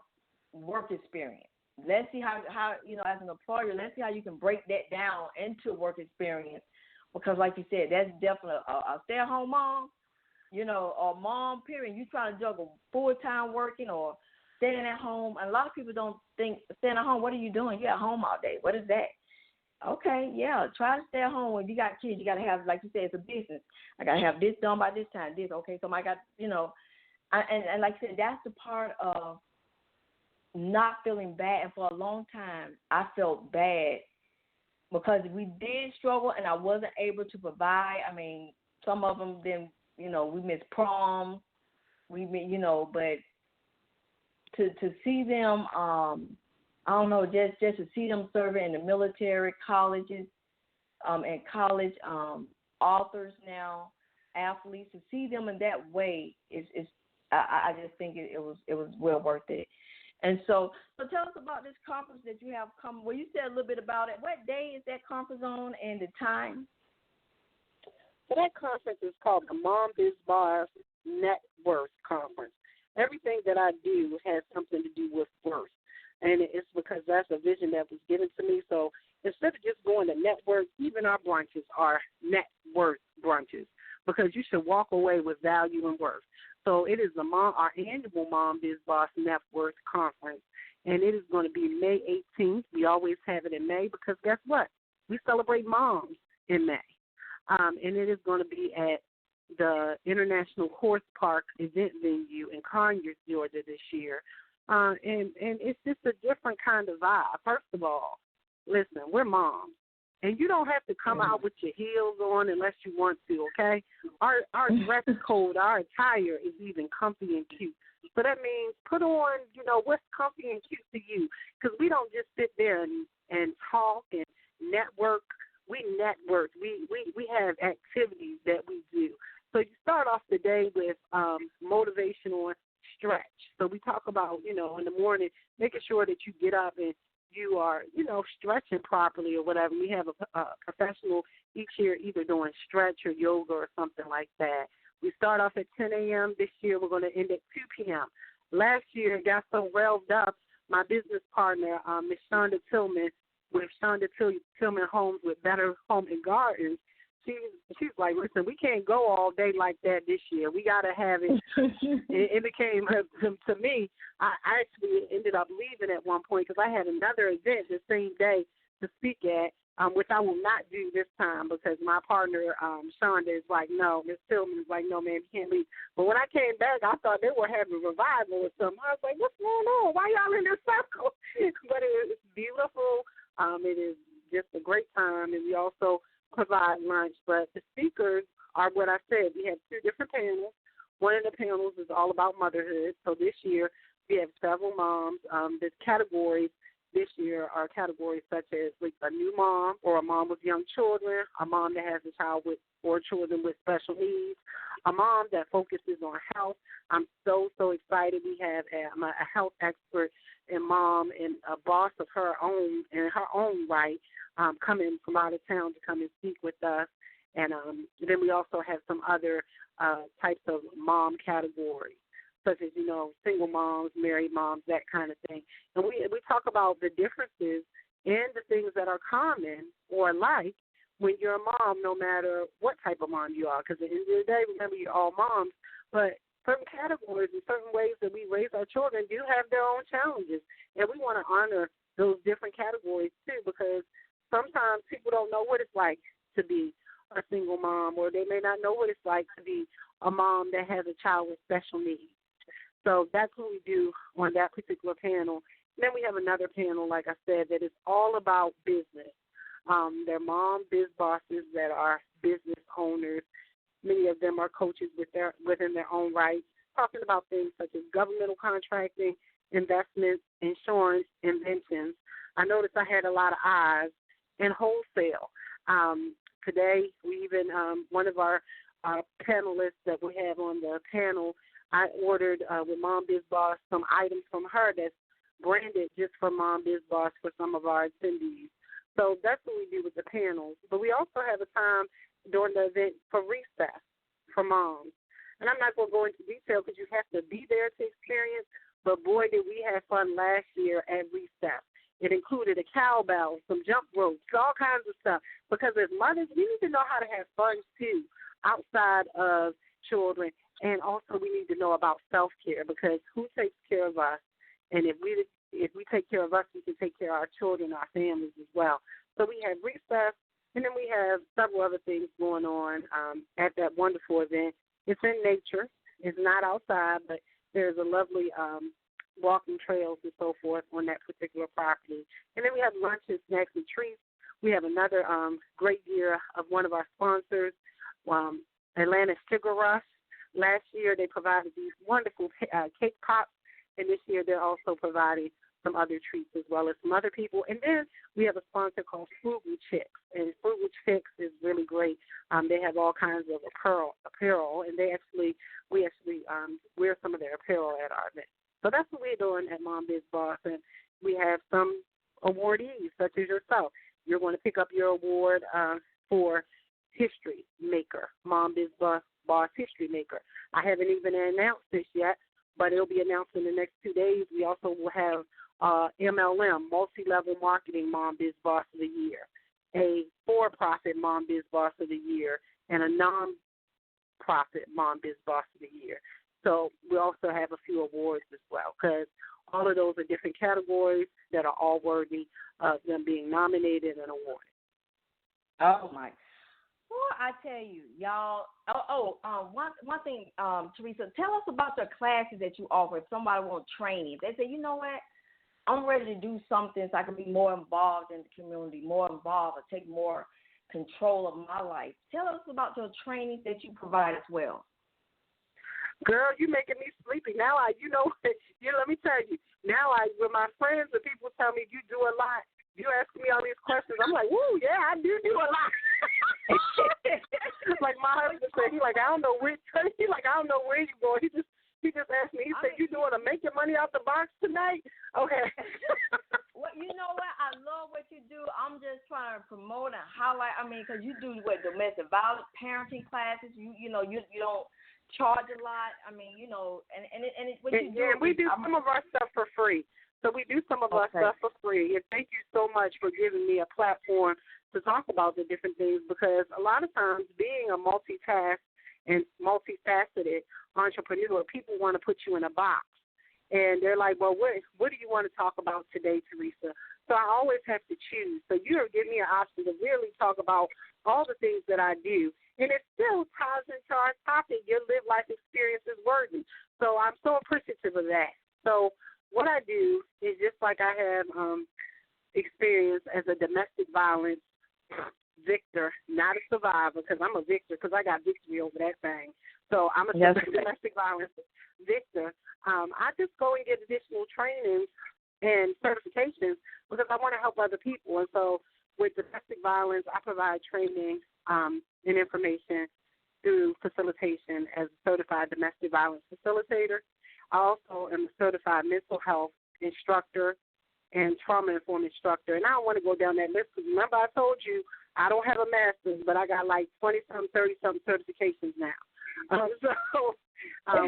work experience. Let's see how as an employer, let's see how you can break that down into work experience. Because like you said, that's definitely a stay-at-home mom, or mom, period. You trying to juggle full-time working or staying at home. And a lot of people don't think staying at home, what are you doing? You're at home all day. What is that? Okay, yeah, try to stay at home. When you got kids, you got to have, like you said, it's a business. I got to have this done by this time, this. Okay, so I got, and like I said, that's the part of not feeling bad. And for a long time, I felt bad because we did struggle and I wasn't able to provide. I mean, some of them then, we missed prom, but to see them, I don't know, just to see them serving in the military, colleges, and college authors now, athletes, to see them in that way I just think it was well worth it. And so tell us about this conference that you have coming. Well, you said a little bit about it. What day is that conference on and the time? So that conference is called the Mom Biz Boss Net Worth Conference. Everything that I do has something to do with worth. And it's because that's a vision that was given to me. So instead of just going to network, even our brunches are net worth brunches because you should walk away with value and worth. So it is our annual Mom Biz Boss Net Worth Conference, and it is going to be May 18th. We always have it in May because guess what? We celebrate moms in May. And it is going to be at the International Horse Park event venue in Conyers, Georgia this year. And it's just a different kind of vibe. First of all, listen, we're moms. And you don't have to come out with your heels on unless you want to, okay? Our dress code, our attire is even comfy and cute. So that means put on, what's comfy and cute to you. Because we don't just sit there and talk and network. We network. We have activities that we do. So you start off the day with motivational stretch. So we talk about, in the morning, making sure that you get up and you are, stretching properly or whatever. We have a professional each year either doing stretch or yoga or something like that. We start off at 10 a.m. This year we're going to end at 2 p.m. Last year it got so revved up, my business partner, Ms. Shonda Tillman, with Shonda Tillman Homes with Better Home and Gardens, she's like, listen, we can't go all day like that this year. We got to have it. It became, to me, I actually ended up leaving at one point because I had another event the same day to speak at, which I will not do this time because my partner, Shonda, is like, no, Ms. Tillman is like, no, man, you can't leave. But when I came back, I thought they were having a revival or something. I was like, what's going on? Why y'all in this circle? But it's beautiful. It is just a great time, and we also provide lunch. But the speakers are what I said. We have 2 different panels. One of the panels is all about motherhood. So this year we have several moms. The categories this year are categories such as like a new mom or a mom with young children, a mom that has a child with or children with special needs, a mom that focuses on health. I'm so excited. We have a health expert and mom and a boss of her own in her own right coming from out of town to come and speak with us. And then we also have some other types of mom categories, such as, single moms, married moms, that kind of thing. And we talk about the differences in the things that are common or alike when you're a mom, no matter what type of mom you are. Because at the end of the day, remember, you're all moms. But certain categories and certain ways that we raise our children do have their own challenges. And we want to honor those different categories, too, because sometimes people don't know what it's like to be a single mom, or they may not know what it's like to be a mom that has a child with special needs. So that's what we do on that particular panel. And then we have another panel, like I said, that is all about business. They're mom biz bosses that are business owners. Many of them are coaches within their own right, talking about things such as governmental contracting, investments, insurance, inventions. I noticed I had a lot of eyes and wholesale. Today, we even, one of our panelists that we have on the panel, I ordered with Mom Biz Boss some items from her that's branded just for Mom Biz Boss for some of our attendees. So that's what we do with the panels. But we also have a time during the event for recess for moms. And I'm not going to go into detail because you have to be there to experience, but boy, did we have fun last year at recess. It included a cowbell, some jump ropes, all kinds of stuff. Because as mothers, we need to know how to have fun, too, outside of children. And also we need to know about self-care, because who takes care of us? And if we take care of us, we can take care of our children, our families as well. So we have recess, and then we have several other things going on at that wonderful event. It's in nature. It's not outside, but there's a lovely walking trails and so forth on that particular property. And then we have lunch and snacks and treats. We have another great year of one of our sponsors, Atlanta Sugar Rush. Last year they provided these wonderful cake pops, and this year they're also providing some other treats as well as some other people. And then we have a sponsor called Frugal Chicks, and Frugal Chicks is really great. They have all kinds of apparel, and we actually wear some of their apparel at our event. So that's what we're doing at Mom Biz Boss, and we have some awardees such as yourself. You're going to pick up your award for History Maker, Mom Biz Boss History Maker. I haven't even announced this yet, but it'll be announced in the next 2 days. We also will have MLM, Multi-Level Marketing Mom Biz Boss of the Year, a for-profit Mom Biz Boss of the Year, and a non-profit Mom Biz Boss of the Year. So we also have a few awards as well, because all of those are different categories that are all worthy of them being nominated and awarded. Oh, my. Well, I tell you, y'all. One thing, Teresa, tell us about your classes that you offer. If somebody wants training, they say, you know what, I'm ready to do something so I can be more involved in the community, more involved, or take more control of my life. Tell us about your training that you provide as well. Girl, you making me sleepy. Now let me tell you, with my friends and people tell me you do a lot, you ask me all these questions, I'm like, woo, yeah, I do a lot. Like my husband said, I don't know where you're going. He just asked me, he said, you doing a make your money out the box tonight? Okay. Well, you know what? I love what you do. I'm just trying to promote and highlight. I mean, because you do domestic violence parenting classes. You don't charge a lot. I mean, what you do. Yeah, we do some of our stuff for free. So we do some of our stuff for free. And thank you so much for giving me a platform to talk about the different things, because a lot of times being a multitask and multifaceted entrepreneur, people want to put you in a box. And they're like, well, what do you want to talk about today, Teresa? So I always have to choose. So you're giving me an option to really talk about all the things that I do. And it still ties into our topic, your live life experience is worthy. So I'm so appreciative of that. So what I do is just like I have experience as a domestic violence victor, not a survivor, because I'm a victor because I got victory over that thing. So I'm a Yes. domestic violence victim. I just go and get additional trainings and certifications because I want to help other people. And so with domestic violence, I provide training and information through facilitation as a certified domestic violence facilitator. I also am a certified mental health instructor and trauma-informed instructor. And I don't want to go down that list because remember I told you I don't have a master's, but I got like 20-something, 30-something certifications now.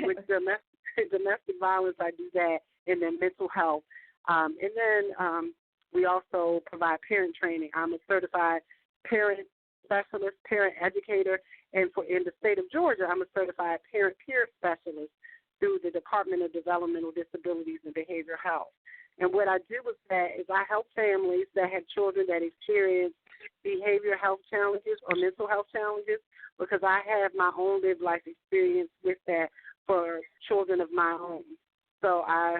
With domestic violence, I do that, and then mental health. And then we also provide parent training. I'm a certified parent specialist, parent educator, and in the state of Georgia, I'm a certified parent peer specialist through the Department of Developmental Disabilities and Behavioral Health. And what I do with that is I help families that have children that experience behavioral health challenges or mental health challenges because I have my own lived life experience with that for children of my own. So I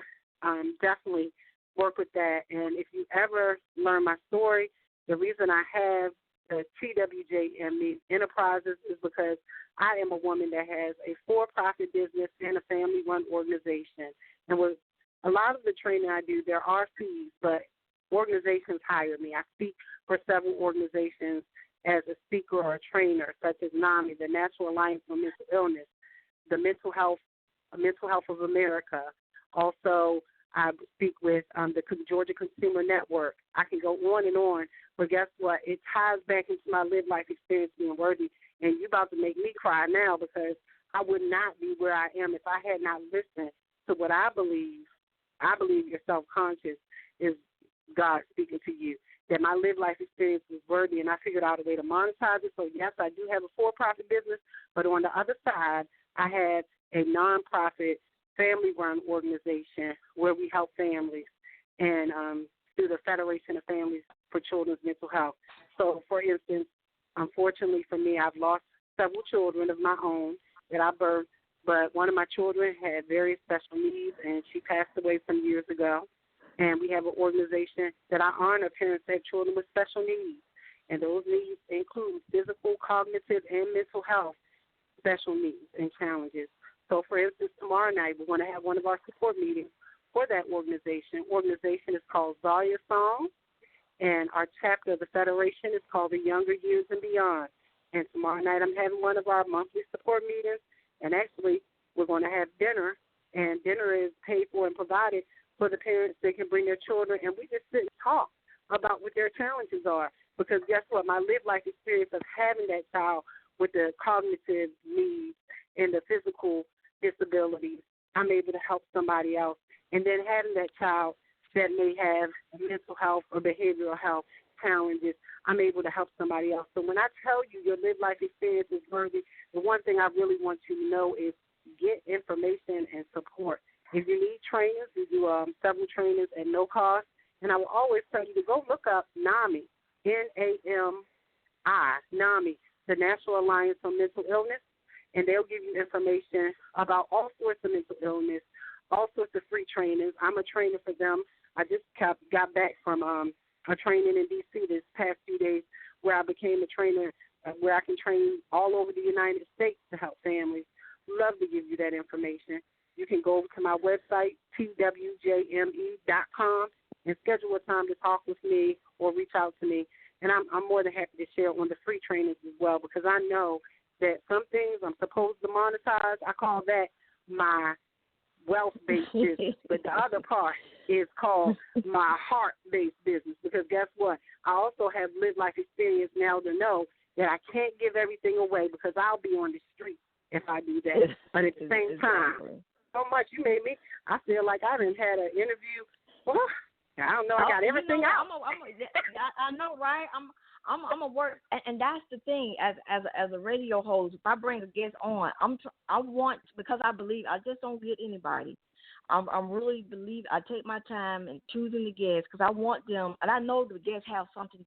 definitely work with that. And if you ever learn my story, the reason I have the TWJM Enterprises is because I am a woman that has a for-profit business and a family-run organization. And with a lot of the training I do, there are fees, but organizations hire me. I speak for several organizations as a speaker or a trainer, such as NAMI, the National Alliance on Mental Illness, the Mental Health of America. Also, I speak with the Georgia Consumer Network. I can go on, but guess what? It ties back into my lived life experience being worthy. And you're about to make me cry now because I would not be where I am if I had not listened to what I believe. I believe your self-conscious is God speaking to you, that my lived life experience is worthy, and I figured out a way to monetize it. So, yes, I do have a for-profit business, but on the other side, I had a nonprofit family-run organization where we help families and through the Federation of Families for Children's Mental Health. So, for instance, unfortunately for me, I've lost several children of my own that I birthed, but one of my children had very special needs, and she passed away some years ago. And we have an organization that I honor parents that have children with special needs, and those needs include physical, cognitive, and mental health special needs and challenges. So, for instance, tomorrow night we're going to have one of our support meetings for that organization. Organization is called Zaria Song, and our chapter of the Federation is called the Younger Years and Beyond. And tomorrow night I'm having one of our monthly support meetings, and actually we're going to have dinner, and dinner is paid for and provided for the parents. They can bring their children, and we just sit and talk about what their challenges are. Because guess what? My lived life experience of having that child with the cognitive needs and the physical disabilities, I'm able to help somebody else. And then having that child that may have mental health or behavioral health challenges, I'm able to help somebody else. So when I tell you your lived life experience is worthy, the one thing I really want you to know is get information and support. If you need trainers, we do several trainers at no cost. And I will always tell you to go look up NAMI, N-A-M-I, NAMI, the National Alliance on Mental Illness, and they'll give you information about all sorts of mental illness, all sorts of free trainings. I'm a trainer for them. I just got back from a training in D.C. this past few days where I became a trainer where I can train all over the United States to help families. Love to give you that information. You can go over to my website, twjme.com, and schedule a time to talk with me or reach out to me. And I'm more than happy to share on the free trainings as well because I know that some things I'm supposed to monetize, I call that my wealth-based business. But the other part is called my heart-based business because guess what? I also have lived life experience now to know that I can't give everything away because I'll be on the street if I do that. But at the same time, so much you made me, I feel like I done had an interview. Well, I don't know. I got everything out. I know, right? I'm a work, and that's the thing. As a radio host, if I bring a guest on, I want because I believe I just don't get anybody. I'm really believe I take my time in choosing the guests because I want them, and I know the guests have something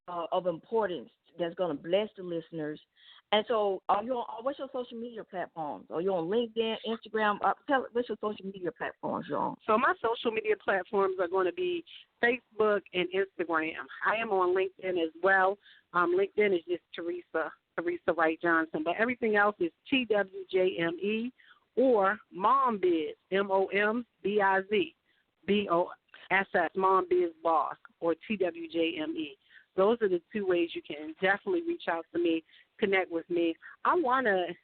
of importance that's going to bless the listeners. And so, what's your social media platforms? Are you on LinkedIn, Instagram? What's your social media platforms you're on? So my social media platforms are going to be Facebook and Instagram. I am on LinkedIn as well. LinkedIn is just Teresa Teresa Wright Johnson. But everything else is TWJME or MomBiz, MOMBIZ, BOSS, MomBiz Boss, or TWJME. Those are the two ways you can definitely reach out to me, connect with me. I want to,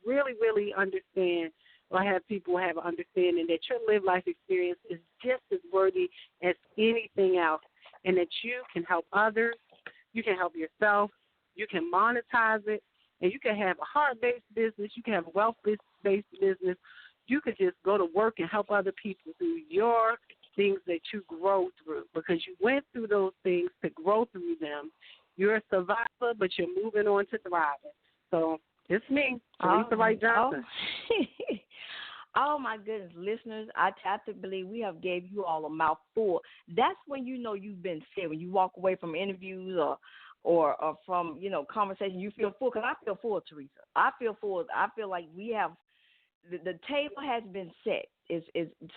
really, really understand, or have people have an understanding that your live life experience is just as worthy as anything else, and that you can help others, you can help yourself, you can monetize it, and you can have a heart-based business, you can have a wealth-based business. You could just go to work and help other people through your things that you grow through, because you went through those things to grow through them. You're a survivor, but you're moving on to thriving. So it's me, Teresa Wright Johnson. Oh, my goodness, listeners, I have to believe we have gave you all a mouthful. That's when you know you've been fed. When you walk away from interviews or from, conversation, you feel full. Because I feel full, Teresa. I feel full. I feel like we have the table has been set. Is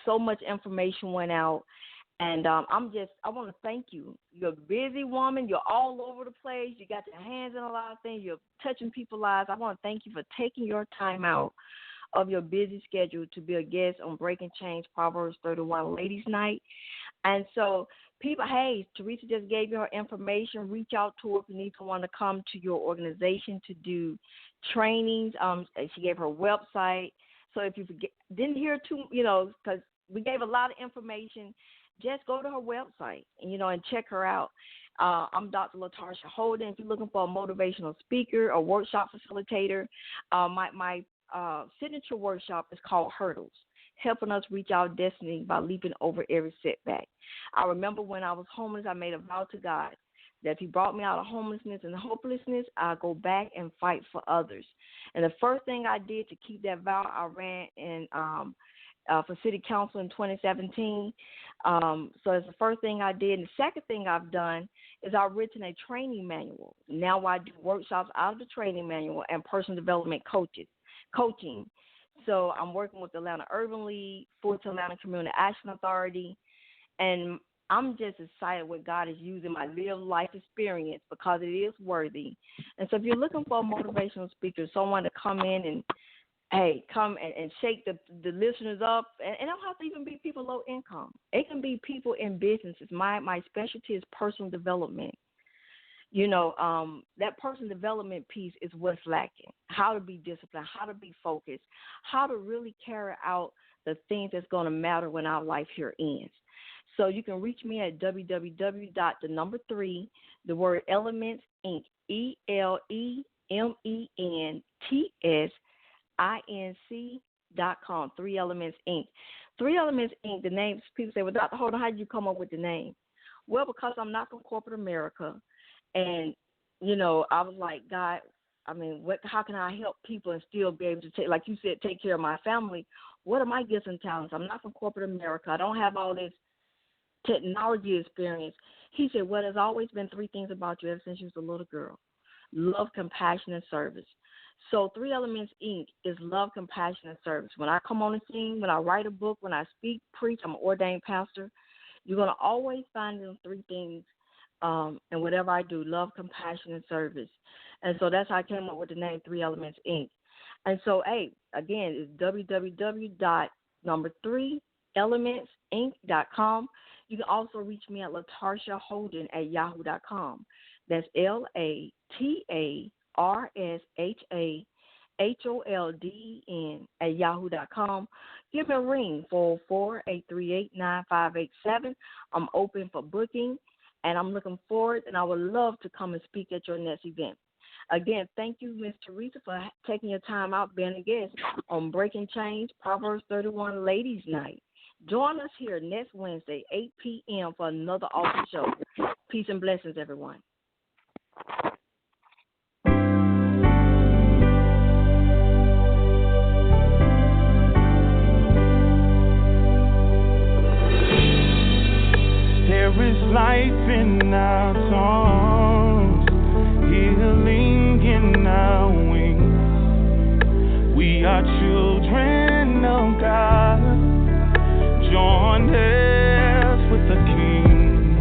so much information went out, and I want to thank you. You're a busy woman. You're all over the place. You got your hands in a lot of things. You're touching people's lives. I want to thank you for taking your time out of your busy schedule to be a guest on Breaking Change Proverbs 31 Ladies Night. And so, people, hey, Teresa just gave you her information. Reach out to her if you need someone to come to your organization to do trainings. She gave her website. So if you didn't hear too, because we gave a lot of information, just go to her website, and check her out. I'm Dr. LaTarsha Holden. If you're looking for a motivational speaker or workshop facilitator, my signature workshop is called Hurdles, helping us reach our destiny by leaping over every setback. I remember when I was homeless, I made a vow to God that if he brought me out of homelessness and hopelessness, I'll go back and fight for others. And the first thing I did to keep that vow, I ran in for city council in 2017. So it's the first thing I did. And the second thing I've done is I've written a training manual. Now I do workshops out of the training manual and personal development coaching. So I'm working with the Atlanta Urban League, Fort Atlanta Community Action Authority, and I'm just excited what God is using my real life experience because it is worthy. And so if you're looking for a motivational speaker, someone to come in and, come and shake the listeners up, and it don't have to even be people low income. It can be people in businesses. My specialty is personal development. That personal development piece is what's lacking. How to be disciplined, how to be focused, how to really carry out the things that's going to matter when our life here ends. So you can reach me at www.elements Inc. ELEMENTSINC.com. 3 Elements Inc. 3 Elements Inc. The name, people say, well, Dr. Holden, how did you come up with the name? Well, because I'm not from corporate America, and I was like, God, how can I help people and still be able to take care of my family? What are my gifts and talents? I'm not from corporate America. I don't have all this technology experience. He said, well, there's always been 3 things about you ever since you was a little girl: love, compassion, and service. So 3 Elements Inc. is love, compassion, and service. When I come on the scene, when I write a book, when I speak, preach, I'm an ordained pastor, you're going to always find them 3 things and whatever I do: love, compassion, and service. And so that's how I came up with the name 3 Elements Inc. And so, again, it's www.3elementsinc.com. You can also reach me at LaTarshaHolden@yahoo.com. That's LaTarshaHolden@yahoo.com. Give me a ring, 404-838-9587. I'm open for booking, and I'm looking forward, and I would love to come and speak at your next event. Again, thank you, Ms. Teresa, for taking your time out being a guest on Breaking Change Proverbs 31 Ladies Night. Join us here next Wednesday, 8 p.m. for another awesome show. Peace and blessings, everyone. There is life in our songs, healing in our wings. We are children of God, joined heirs with the King.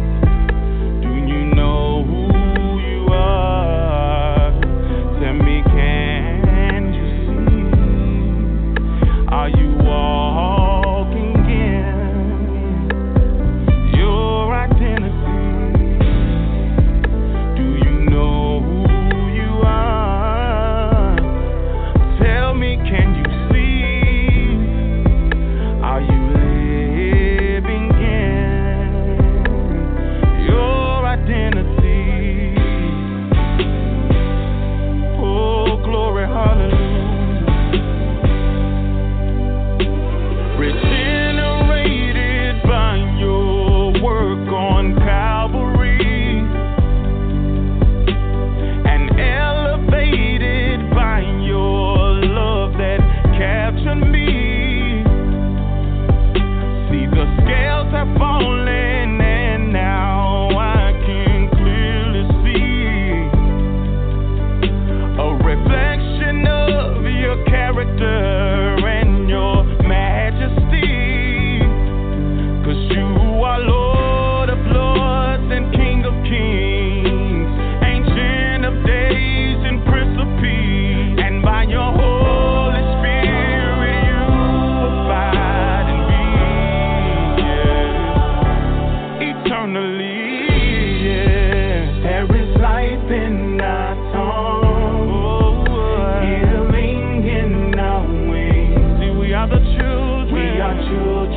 Do you know who you are? Tell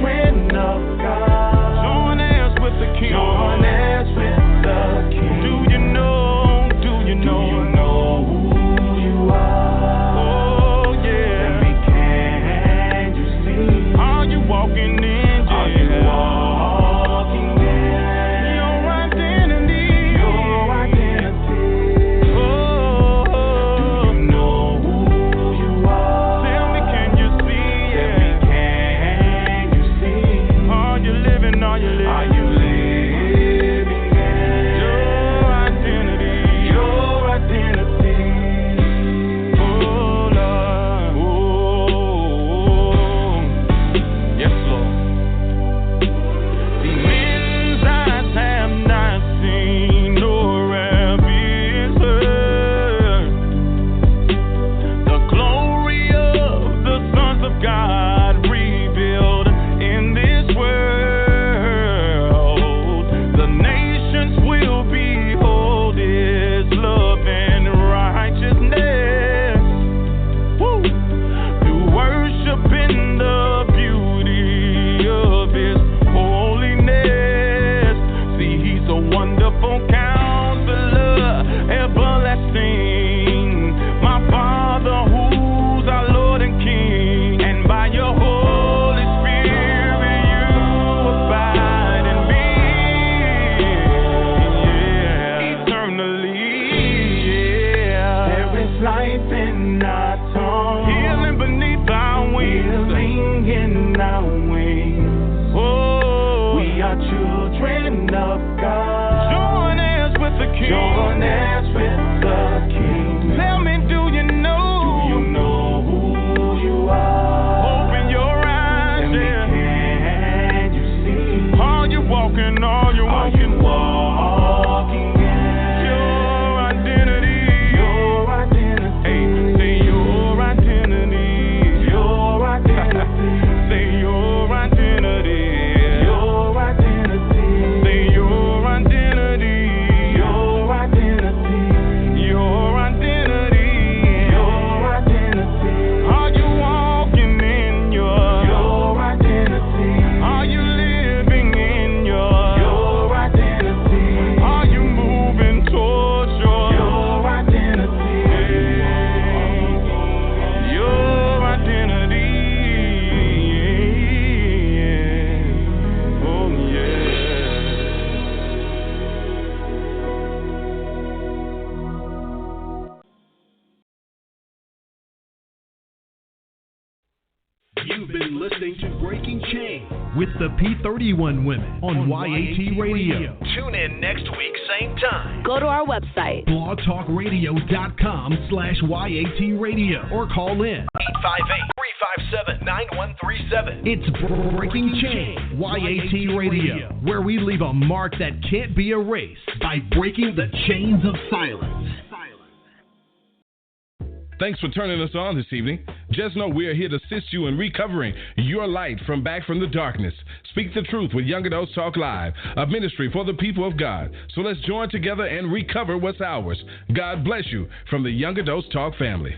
children of God. Join hands with the King. Join hands with the King. Do you know who you are? Oh yeah. Tell me, can you see? Are you walking in? Are you walking in your identity? Your identity. Oh, do you know who you are? Tell me, can you see? Tell me, can you see? Are you living? Are you living? Are you living in your identity? Your identity. Oh Lord. Oh, yes, Lord. The men's eyes have not seen, nor have ears heard the glory of the sons of God revealed in this world. The nations will behold His love and righteousness. Woo! Through worship in the beauty of His holiness. See, He's a wonderful counselor, everlasting. My Father, who's our Lord and King. And by your Holy Spirit, you abide in me. Yeah. Eternally, yeah. There is life in our tongue. Healing beneath our wings. Healing in our wings. Oh, we are children of God. Join hands with the King. Join hands with the King. Tell me, do you know? Do you know who you are? Open your eyes. Tell me, can you see? Are you walking? Are you walking? Are you walking in your identity? Your identity. Hey, say your identity. Your identity. Say your identity. Your identity. Say your identity. Your identity. Your identity. Your identity. Are you walking in your identity? Are you living in your identity? Are you moving towards your identity? Your identity. Oh yeah. You've been listening to Breaking Chain with the P31 women on YAT Radio. Tune in next week, same time. Go to our website, blogtalkradio.com/YAT Radio, or call in 858-357-9137. It's Breaking Chain, YAT Radio, where we leave a mark that can't be erased by breaking the chains of silence. Thanks for turning us on this evening. Just know we are here to assist you in recovering your light from back from the darkness. Speak the truth with Young Adults Talk Live, a ministry for the people of God. So let's join together and recover what's ours. God bless you from the Young Adults Talk family.